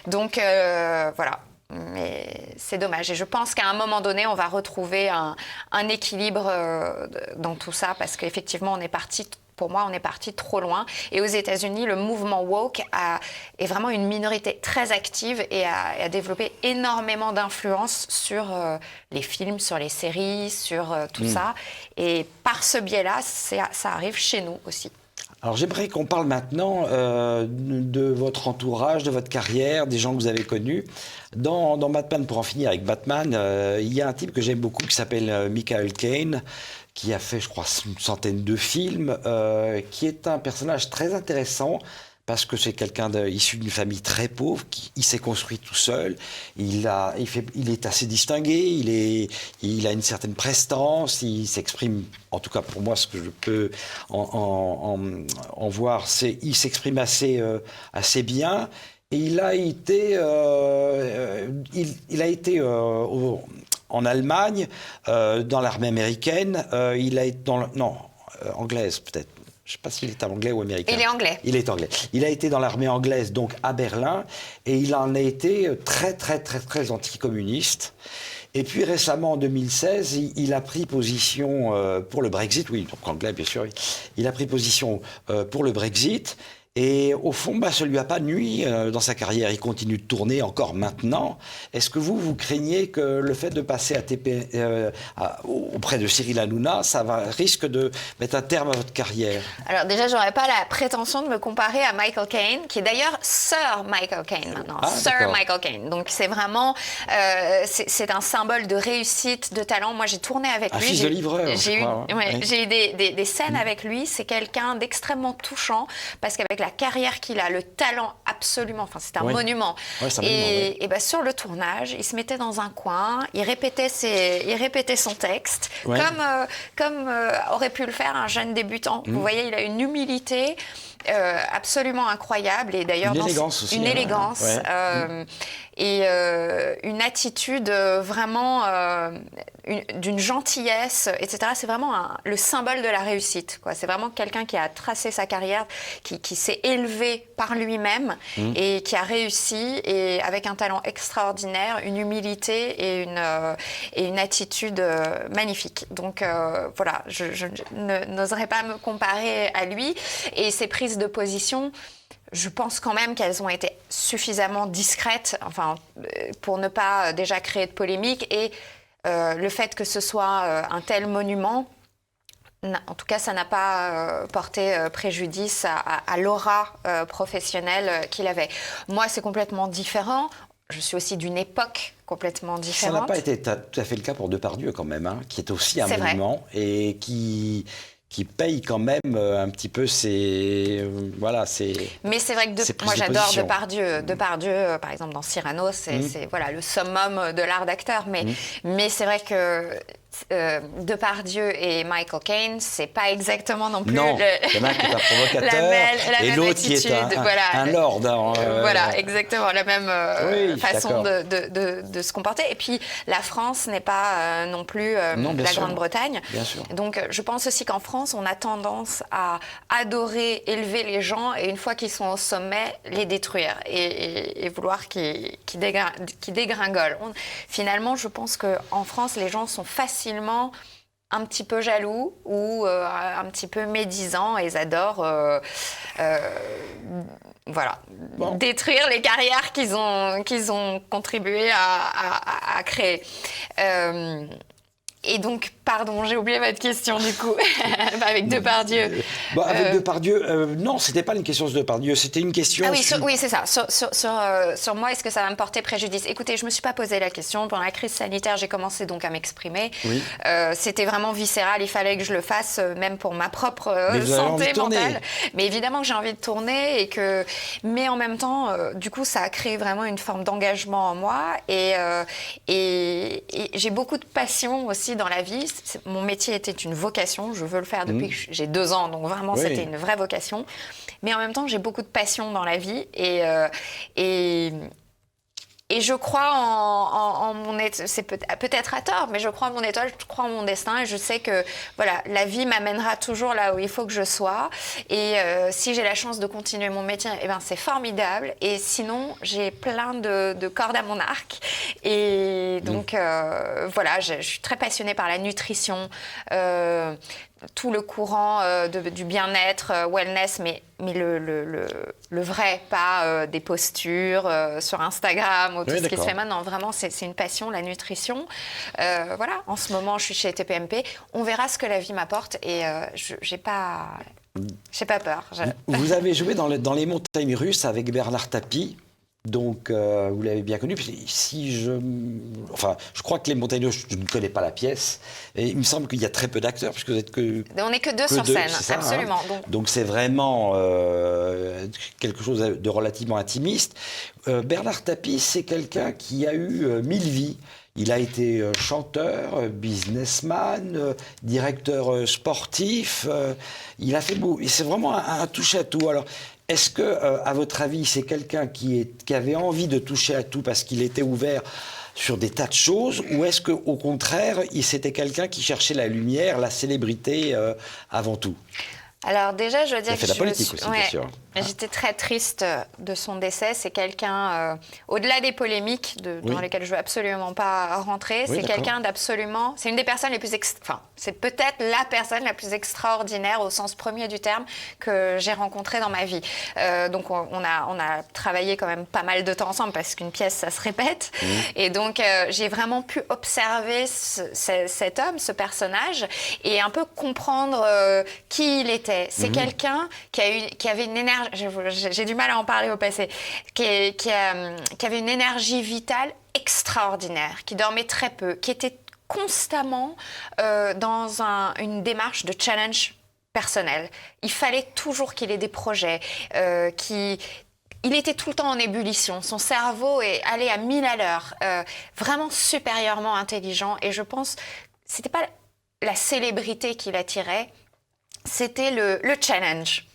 Donc voilà, mais c'est dommage. Et je pense qu'à un moment donné, on va retrouver un équilibre dans tout ça parce qu'effectivement, pour moi, on est parti trop loin. Et aux États-Unis, le mouvement woke est vraiment une minorité très active et a développé énormément d'influence sur les films, sur les séries, sur tout ça. Et par ce biais-là, ça arrive chez nous aussi. Alors j'aimerais qu'on parle maintenant de votre entourage, de votre carrière, des gens que vous avez connus. Dans Batman, pour en finir avec Batman, il y a un type que j'aime beaucoup qui s'appelle Michael Caine, qui a fait, je crois, une centaine de films, qui est un personnage très intéressant parce que c'est quelqu'un issu d'une famille très pauvre, il s'est construit tout seul, il est assez distingué, il a une certaine prestance, il s'exprime, en tout cas pour moi, ce que je peux en voir, il s'exprime assez bien, et il a été en Allemagne, dans l'armée américaine, il a été anglaise peut-être. Je ne sais pas s'il est anglais ou américain. Il est anglais. Il est anglais. Il a été dans l'armée anglaise, donc à Berlin, et il en a été très, très, très, très anticommuniste. Et puis récemment, en 2016, il a pris position pour le Brexit. Oui, donc anglais, bien sûr. Il a pris position pour le Brexit. Et au fond, ça ne lui a pas nui dans sa carrière. Il continue de tourner encore maintenant. Est-ce que vous craignez que le fait de passer auprès de Cyril Hanouna, risque de mettre un terme à votre carrière? Alors déjà, je n'aurais pas la prétention de me comparer à Michael Caine, qui est d'ailleurs Sir Michael Caine maintenant. Sir Michael Caine. Donc c'est vraiment, c'est un symbole de réussite, de talent. Moi, j'ai tourné avec lui. Fils de livreur. J'ai eu des scènes avec lui. C'est quelqu'un d'extrêmement touchant parce qu'avec la carrière qu'il a, le talent absolument, enfin c'était un Oui. monument. Ouais, c'est un monument, oui. Et ben, sur le tournage, il se mettait dans un coin, il répétait son texte, Ouais. comme aurait pu le faire un jeune débutant. Vous voyez, il a une humilité absolument incroyable, et d'ailleurs Une élégance aussi, une hein. élégance Ouais. et une attitude vraiment d'une gentillesse, etc. C'est vraiment le symbole de la réussite, quoi. C'est vraiment quelqu'un qui a tracé sa carrière, qui s'est élevé par lui-même et qui a réussi, et avec un talent extraordinaire, une humilité et une attitude magnifique. Donc voilà, je n'oserais pas me comparer à lui, et ses prises de position, je pense quand même qu'elles ont été suffisamment discrètes, enfin, pour ne pas déjà créer de polémique, et le fait que ce soit un tel monument, en tout cas, ça n'a pas porté préjudice à l'aura professionnelle qu'il avait. Moi, c'est complètement différent. Je suis aussi d'une époque complètement différente. Ça n'a pas été tout à fait le cas pour Depardieu quand même, hein, qui est aussi un monument et qui paye quand même un petit peu ses... voilà, ses... Mais c'est vrai que moi j'adore Depardieu. Depardieu, par exemple, dans Cyrano, c'est voilà, le summum de l'art d'acteur. Mais c'est vrai que Depardieu et Michael Caine, c'est pas exactement non plus il y en a un qui est un provocateur et l'autre qui est un lord. Voilà, exactement, la même façon d'accord. de se comporter. Et puis la France n'est pas non plus la Grande-Bretagne. Bien sûr. Donc je pense aussi qu'en France, on a tendance à adorer élever les gens, et une fois qu'ils sont au sommet, les détruire et vouloir qu'ils dégringolent. Finalement, je pense qu'en France, les gens sont facilement un petit peu jaloux ou un petit peu médisants, et ils adorent détruire les carrières qu'ils ont contribué à créer. Et donc, pardon, j'ai oublié votre question du coup, avec Depardieu. Avec Depardieu, non, c'était pas une question sur Depardieu, c'était une question... Ah oui, c'est ça. Sur moi, est-ce que ça va me porter préjudice? Écoutez, je me suis pas posé la question. Pendant la crise sanitaire, j'ai commencé donc à m'exprimer. Oui. C'était vraiment viscéral, il fallait que je le fasse, même pour ma propre santé mentale. Mais évidemment que j'ai envie de tourner, mais en même temps, du coup, ça a créé vraiment une forme d'engagement en moi, et j'ai beaucoup de passion aussi dans la vie. Mon métier était une vocation, je veux le faire depuis que j'ai 2 ans, donc vraiment c'était une vraie vocation. Mais en même temps, j'ai beaucoup de passion dans la vie, et je crois en mon c'est peut-être à tort, mais je crois en mon étoile, je crois en mon destin, et je sais que voilà, la vie m'amènera toujours là où il faut que je sois. Et si j'ai la chance de continuer mon métier, eh ben c'est formidable. Et sinon, j'ai plein de cordes à mon arc. Et donc voilà, je suis très passionnée par la nutrition, tout le courant du bien-être, wellness, mais le vrai, pas des postures sur Instagram ou tout ce qui se fait maintenant. Vraiment, c'est une passion, la nutrition. Voilà, en ce moment, je suis chez TPMP. On verra ce que la vie m'apporte, et j'ai pas peur. Vous avez joué dans les montagnes russes avec Bernard Tapie. Donc, vous l'avez bien connu. Je crois que les montagnes russes, je ne connais pas la pièce. Et il me semble qu'il y a très peu d'acteurs, puisque vous êtes que... On n'est que 2 sur scène, ça, absolument. Hein. Donc, c'est vraiment quelque chose de relativement intimiste. Bernard Tapie, c'est quelqu'un qui a eu 1000 vies. Il a été chanteur, businessman, directeur sportif. Il a fait beau. Et c'est vraiment un touche à tout. Alors, est-ce que, à votre avis, c'est quelqu'un qui avait envie de toucher à tout parce qu'il était ouvert sur des tas de choses, ou est-ce qu'au contraire, c'était quelqu'un qui cherchait la lumière, la célébrité avant tout? Alors déjà, je veux dire que la politique aussi, bien sûr. J'étais très triste de son décès. C'est quelqu'un, au-delà des polémiques dans lesquelles je veux absolument pas rentrer, c'est quelqu'un d'absolument... C'est une des personnes les plus... c'est peut-être la personne la plus extraordinaire au sens premier du terme que j'ai rencontrée dans ma vie. Donc on a travaillé quand même pas mal de temps ensemble, parce qu'une pièce, ça se répète. Et donc j'ai vraiment pu observer cet homme, ce personnage, et un peu comprendre qui il était. C'est quelqu'un qui avait une énergie... J'ai du mal à en parler au passé. Qui avait une énergie vitale extraordinaire, qui dormait très peu, qui était constamment dans une démarche de challenge personnel. Il fallait toujours qu'il ait des projets, il était tout le temps en ébullition. Son cerveau est allé à 1000 à l'heure, vraiment supérieurement intelligent. Et je pense, c'était pas la célébrité qui l'attirait, c'était le challenge.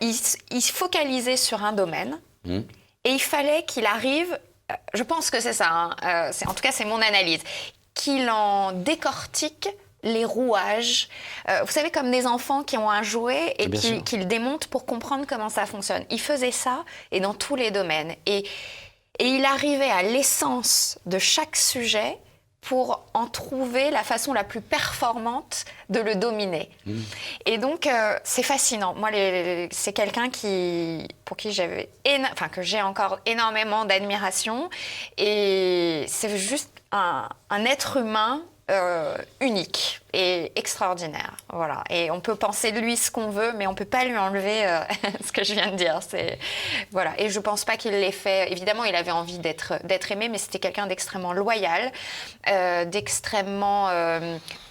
Il se focalisait sur un domaine et il fallait qu'il arrive, je pense que c'est ça, hein, en tout cas c'est mon analyse, qu'il en décortique les rouages. Vous savez, comme des enfants qui ont un jouet et qui le démontent pour comprendre comment ça fonctionne. Il faisait ça et dans tous les domaines. Et il arrivait à l'essence de chaque sujet pour en trouver la façon la plus performante de le dominer. Et donc, c'est fascinant. Moi, c'est quelqu'un pour qui que j'ai encore énormément d'admiration. Et c'est juste un être humain unique et extraordinaire. Voilà. Et on peut penser de lui ce qu'on veut, mais on ne peut pas lui enlever ce que je viens de dire. Voilà. Et je ne pense pas qu'il l'ait fait. Évidemment, il avait envie d'être aimé, mais c'était quelqu'un d'extrêmement loyal, d'extrêmement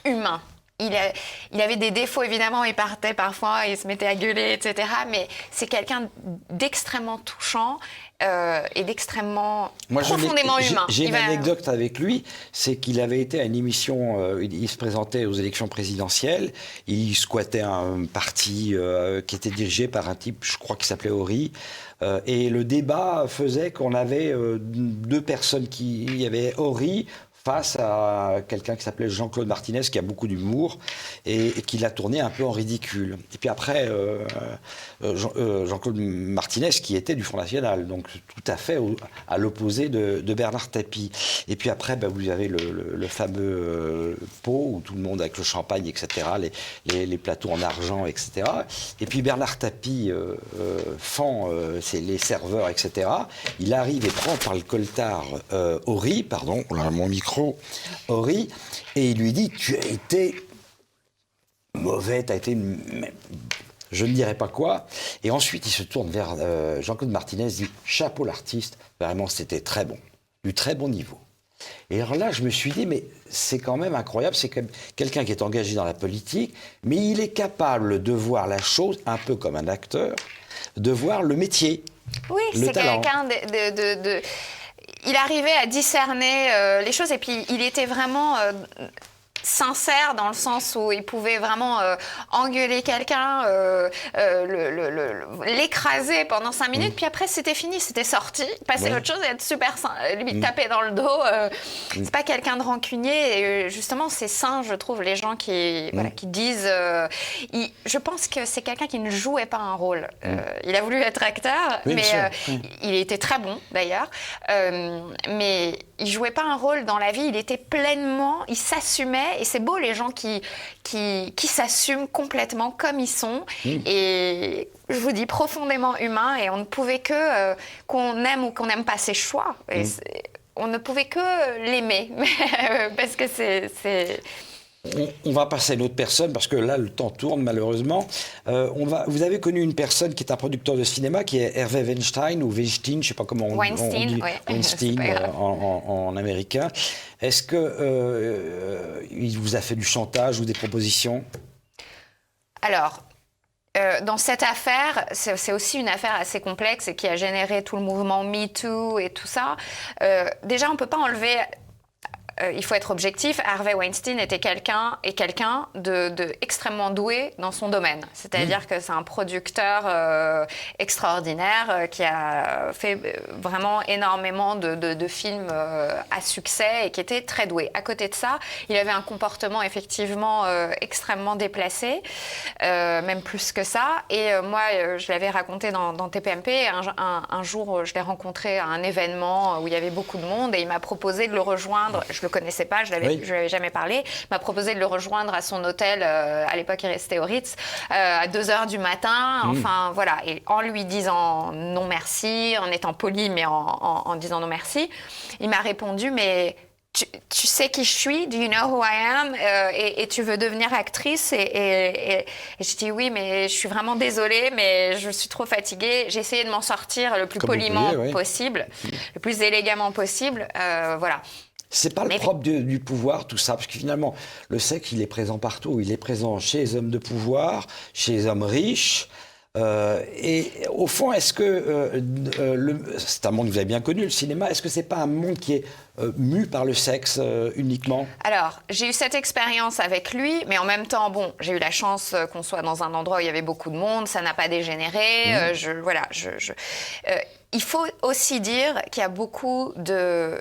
humain. Il avait des défauts, évidemment, il partait parfois, il se mettait à gueuler, etc. Mais c'est quelqu'un d'extrêmement touchant et d'extrêmement profondément humain. J'ai une anecdote avec lui, c'est qu'il avait été à une émission, il se présentait aux élections présidentielles, il squattait un parti qui était dirigé par un type, je crois, qui s'appelait Horry, et le débat faisait qu'on avait deux personnes il y avait Horry face à quelqu'un qui s'appelait Jean-Claude Martinez, qui a beaucoup d'humour, et qui l'a tourné un peu en ridicule. Et puis après, Jean-Claude Martinez, qui était du Front National, donc tout à fait à l'opposé de Bernard Tapie. Et puis après, vous avez le fameux pot, où tout le monde avec le champagne, etc., les plateaux en argent, etc. Et puis Bernard Tapie fend les serveurs, etc. Il arrive et prend par le coltard Horry, pardon, on a mon micro, Horry, et il lui dit: tu as été mauvais, tu as été... Je ne dirais pas quoi. Et ensuite, il se tourne vers Jean-Claude Martinez, dit: chapeau l'artiste, vraiment c'était très bon, du très bon niveau. Et alors là, je me suis dit, mais c'est quand même incroyable, c'est quand même quelqu'un qui est engagé dans la politique, mais il est capable de voir la chose, un peu comme un acteur, de voir le métier. Oui, c'est quelqu'un de il arrivait à discerner les choses, et puis il était vraiment sincère dans le sens où il pouvait vraiment engueuler quelqu'un, l'écraser pendant 5 minutes, puis après c'était fini, c'était sorti, passer à autre chose et être super lui taper dans le dos. C'est pas quelqu'un de rancunier, et justement c'est sain, je trouve, les gens qui disent... je pense que c'est quelqu'un qui ne jouait pas un rôle. Il a voulu être acteur, mais il était très bon d'ailleurs, mais il jouait pas un rôle dans la vie, il était pleinement, il s'assumait. Et c'est beau, les gens qui s'assument complètement comme ils sont. Et je vous dis, profondément humain. Et on ne pouvait que, qu'on aime ou qu'on n'aime pas ses choix. Et on ne pouvait que l'aimer. Parce que c'est... On va passer à une autre personne, parce que là, le temps tourne, malheureusement. Vous avez connu une personne qui est un producteur de cinéma, qui est Hervé Weinstein, ou Weinstein, je ne sais pas comment on dit. Weinstein, en américain. Est-ce qu'il vous a fait du chantage ou des propositions? Alors, dans cette affaire, c'est aussi une affaire assez complexe et qui a généré tout le mouvement MeToo et tout ça. Déjà, on ne peut pas enlever... il faut être objectif, Harvey Weinstein était quelqu'un de extrêmement doué dans son domaine. C'est-à-dire que c'est un producteur extraordinaire qui a fait vraiment énormément de films à succès et qui était très doué. À côté de ça, il avait un comportement effectivement extrêmement déplacé, même plus que ça. Et moi, je l'avais raconté dans TPMP. Un jour, je l'ai rencontré à un événement où il y avait beaucoup de monde et il m'a proposé de le rejoindre. Je le connaissais pas, je lui avais jamais parlé. Il m'a proposé de le rejoindre à son hôtel. À l'époque, il restait au Ritz, à 2h du matin. Enfin, voilà. Et en lui disant non merci, en étant poli, mais en disant non merci, il m'a répondu, mais tu sais qui je suis, do you know who I am, et tu veux devenir actrice, et je dis oui, mais je suis vraiment désolée, mais je suis trop fatiguée. J'ai essayé de m'en sortir le plus poliment possible, le plus élégamment possible, voilà. C'est pas le propre du pouvoir, tout ça, parce que finalement, le sexe, il est présent partout. Il est présent chez les hommes de pouvoir, chez les hommes riches, Et au fond, est-ce que c'est un monde que vous avez bien connu, le cinéma, est-ce que c'est pas un monde qui est mu par le sexe uniquement? Alors, j'ai eu cette expérience avec lui, mais en même temps, bon, j'ai eu la chance qu'on soit dans un endroit où il y avait beaucoup de monde, ça n'a pas dégénéré. Il faut aussi dire qu'il y a beaucoup de...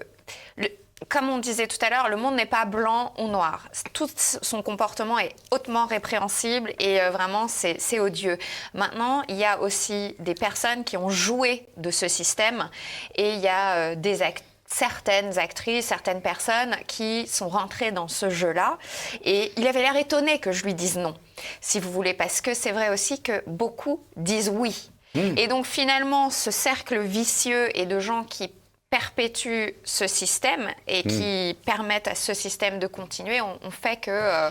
Comme on disait tout à l'heure, le monde n'est pas blanc ou noir. Tout son comportement est hautement répréhensible et vraiment, c'est odieux. Maintenant, il y a aussi des personnes qui ont joué de ce système et il y a certaines actrices, certaines personnes qui sont rentrées dans ce jeu-là. Et il avait l'air étonné que je lui dise non, si vous voulez, parce que c'est vrai aussi que beaucoup disent oui. Et donc finalement, ce cercle vicieux et de gens qui perpétuent ce système et qui permettent à ce système de continuer, on fait que,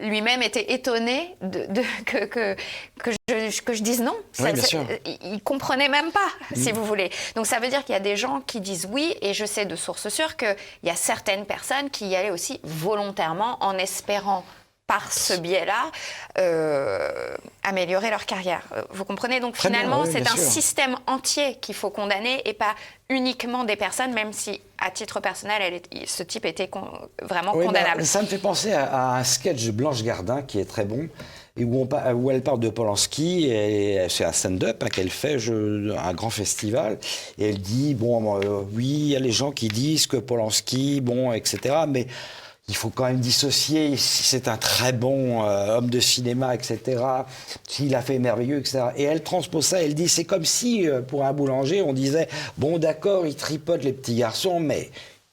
lui-même était étonné que je dise non. Oui, bien sûr. Il comprenait même pas, si vous voulez. Donc ça veut dire qu'il y a des gens qui disent oui, et je sais de sources sûres qu'il y a certaines personnes qui y allaient aussi volontairement en espérant par ce biais-là, améliorer leur carrière. Vous comprenez? Donc Très finalement, bien, oui, c'est bien un sûr. système entier qu'il faut condamner et pas uniquement des personnes, même si, à titre personnel, ce type était vraiment Oui, condamnable. ça me fait penser à un sketch de Blanche Gardin qui est très bon, et où elle parle de Polanski, et c'est un stand-up qu'elle fait un grand festival, et elle dit, oui, il y a les gens qui disent que Polanski, etc., mais il faut quand même dissocier si c'est un très bon homme de cinéma, etc., s'il a fait merveilleux, etc. Et elle transpose ça, elle dit, c'est comme si, pour un boulanger, on disait, bon d'accord, il tripote les petits garçons, mais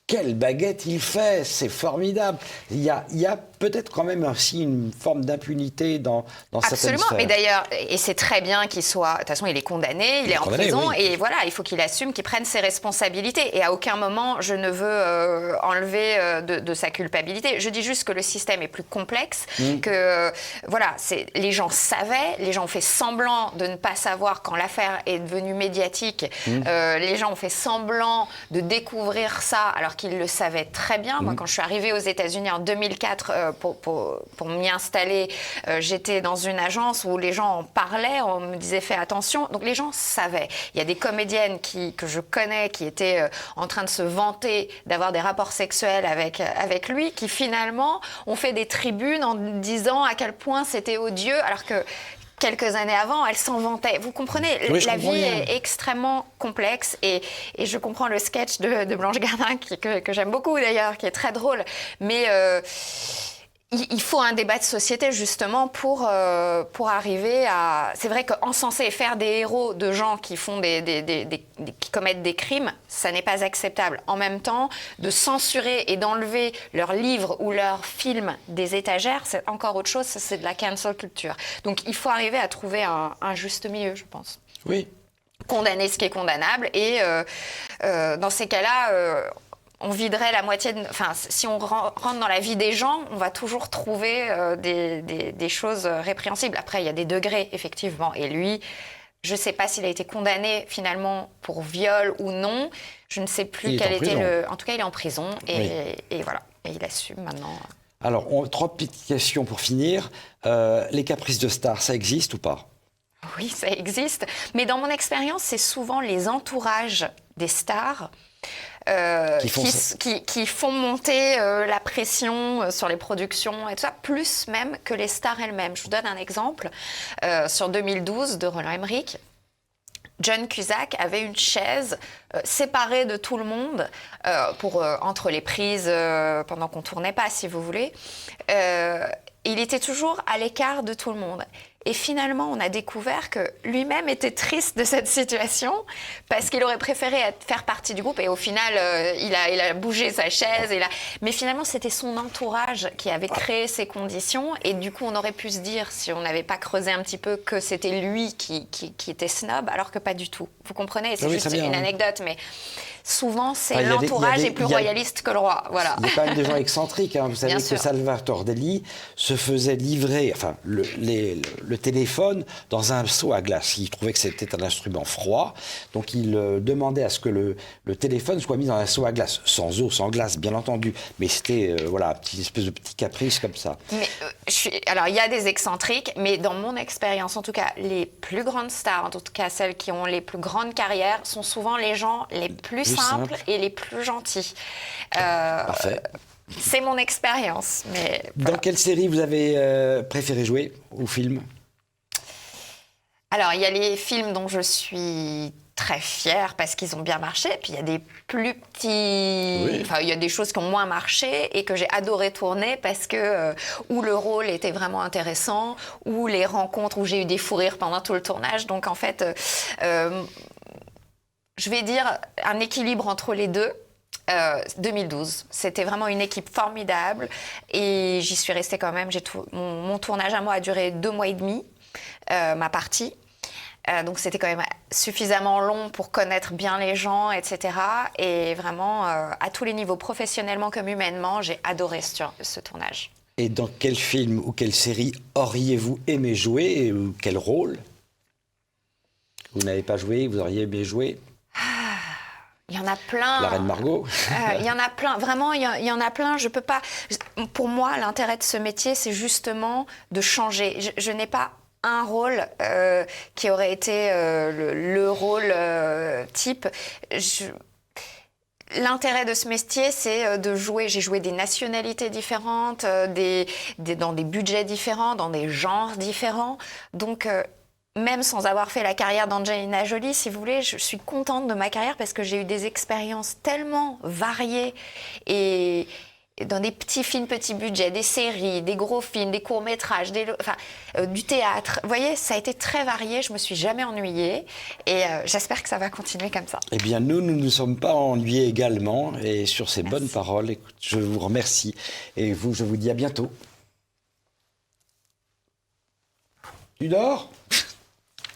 quelle baguette il fait, c'est formidable. Il y a peut-être quand même aussi une forme d'impunité dans certaines Absolument, sphères. mais d'ailleurs, et c'est très bien qu'il soit... De toute façon, il est condamné, il est en prison, oui. et voilà, il faut qu'il assume, qu'il prenne ses responsabilités. Et à aucun moment, je ne veux enlever de sa culpabilité. Je dis juste que le système est plus complexe, que, les gens savaient, les gens ont fait semblant de ne pas savoir quand l'affaire est devenue médiatique. Les gens ont fait semblant de découvrir ça, alors qu'ils le savaient très bien. Moi, quand je suis arrivée aux États-Unis en 2004 pour m'y installer, j'étais dans une agence où les gens en parlaient, on me disait fais attention. Donc les gens savaient. Il y a des comédiennes que je connais qui étaient en train de se vanter d'avoir des rapports sexuels avec lui, qui finalement ont fait des tribunes en disant à quel point c'était odieux, alors que quelques années avant, elle s'en vantait. Vous comprenez, oui, la vie est extrêmement complexe et je comprends le sketch de Blanche Gardin que j'aime beaucoup d'ailleurs, qui est très drôle. Mais il faut un débat de société justement pour arriver à... C'est vrai qu'encenser et faire des héros de gens qui font qui commettent des crimes, ça n'est pas acceptable. En même temps, de censurer et d'enlever leurs livres ou leurs films des étagères, c'est encore autre chose, c'est de la cancel culture. Donc il faut arriver à trouver un juste milieu, je pense. Oui. Condamner ce qui est condamnable et dans ces cas-là... on viderait la moitié Enfin, si on rentre dans la vie des gens, on va toujours trouver des choses répréhensibles. Après, il y a des degrés, effectivement. Et lui, je ne sais pas s'il a été condamné, finalement, pour viol ou non. Je ne sais plus quel était le... En tout cas, il est en prison. Et voilà. Et il assume maintenant. Alors, 3 petites questions pour finir. Les caprices de stars, ça existe ou pas? Oui, ça existe. Mais dans mon expérience, c'est souvent les entourages des stars... qui font monter la pression sur les productions et tout ça, plus même que les stars elles-mêmes. Je vous donne un exemple. Sur 2012 de Roland Emmerich, John Cusack avait une chaise séparée de tout le monde entre les prises pendant qu'on tournait pas, si vous voulez. Il était toujours à l'écart de tout le monde. Et finalement, on a découvert que lui-même était triste de cette situation parce qu'il aurait préféré faire partie du groupe. Et au final, il a bougé sa chaise. Mais finalement, c'était son entourage qui avait créé ces conditions. Et du coup, on aurait pu se dire, si on n'avait pas creusé un petit peu, que c'était lui qui était snob, alors que pas du tout. Vous comprenez? C'est juste une anecdote, mais souvent, c'est Enfin, l'entourage est plus royaliste que le roi. Voilà. Il y a quand même des gens excentriques. Hein. Vous savez Bien que sûr. Salvatore Dali se faisait livrer le téléphone dans un seau à glace. Il trouvait que c'était un instrument froid. Donc il demandait à ce que le téléphone soit mis dans un seau à glace. Sans eau, sans glace, bien entendu. Mais c'était voilà, une espèce de petit caprice comme ça. Mais, alors, il y a des excentriques, mais dans mon expérience, en tout cas, les plus grandes stars, en tout cas celles qui ont les plus grandes carrières, sont souvent les gens les plus simples et les plus gentils. Parfait. C'est mon expérience. Mais Dans quelle série vous avez préféré jouer ou film? alors, il y a les films dont je suis très fière parce qu'ils ont bien marché, puis il y a des plus petits... Oui. Enfin, il y a des choses qui ont moins marché et que j'ai adoré tourner parce que où le rôle était vraiment intéressant, où les rencontres, où j'ai eu des fous rires pendant tout le tournage. Donc, en fait, je vais dire un équilibre entre les deux. 2012, c'était vraiment une équipe formidable et j'y suis restée quand même. Mon tournage à moi a duré 2 mois et demi, ma partie. Donc c'était quand même suffisamment long pour connaître bien les gens, etc. Et vraiment, à tous les niveaux, professionnellement comme humainement, j'ai adoré ce tournage. Et dans quel film ou quelle série auriez-vous aimé jouer ou quel rôle? Vous n'avez pas joué, vous auriez aimé jouer? Il y en a plein. La Reine Margot. Il y en a plein. Vraiment, il y en a plein. Je peux pas. Pour moi, l'intérêt de ce métier, c'est justement de changer. Je n'ai pas un rôle qui aurait été le rôle type. L'intérêt de ce métier, c'est de jouer. J'ai joué des nationalités différentes, dans des budgets différents, dans des genres différents. Donc, même sans avoir fait la carrière d'Angelina Jolie, si vous voulez, je suis contente de ma carrière parce que j'ai eu des expériences tellement variées et dans des petits films, petits budgets, des séries, des gros films, des courts-métrages, du théâtre. Vous voyez, ça a été très varié, je me suis jamais ennuyée et j'espère que ça va continuer comme ça. Eh bien, nous ne nous sommes pas ennuyés également. Et sur ces bonnes paroles, écoute, je vous remercie. Et vous, je vous dis à bientôt. Tu dors ?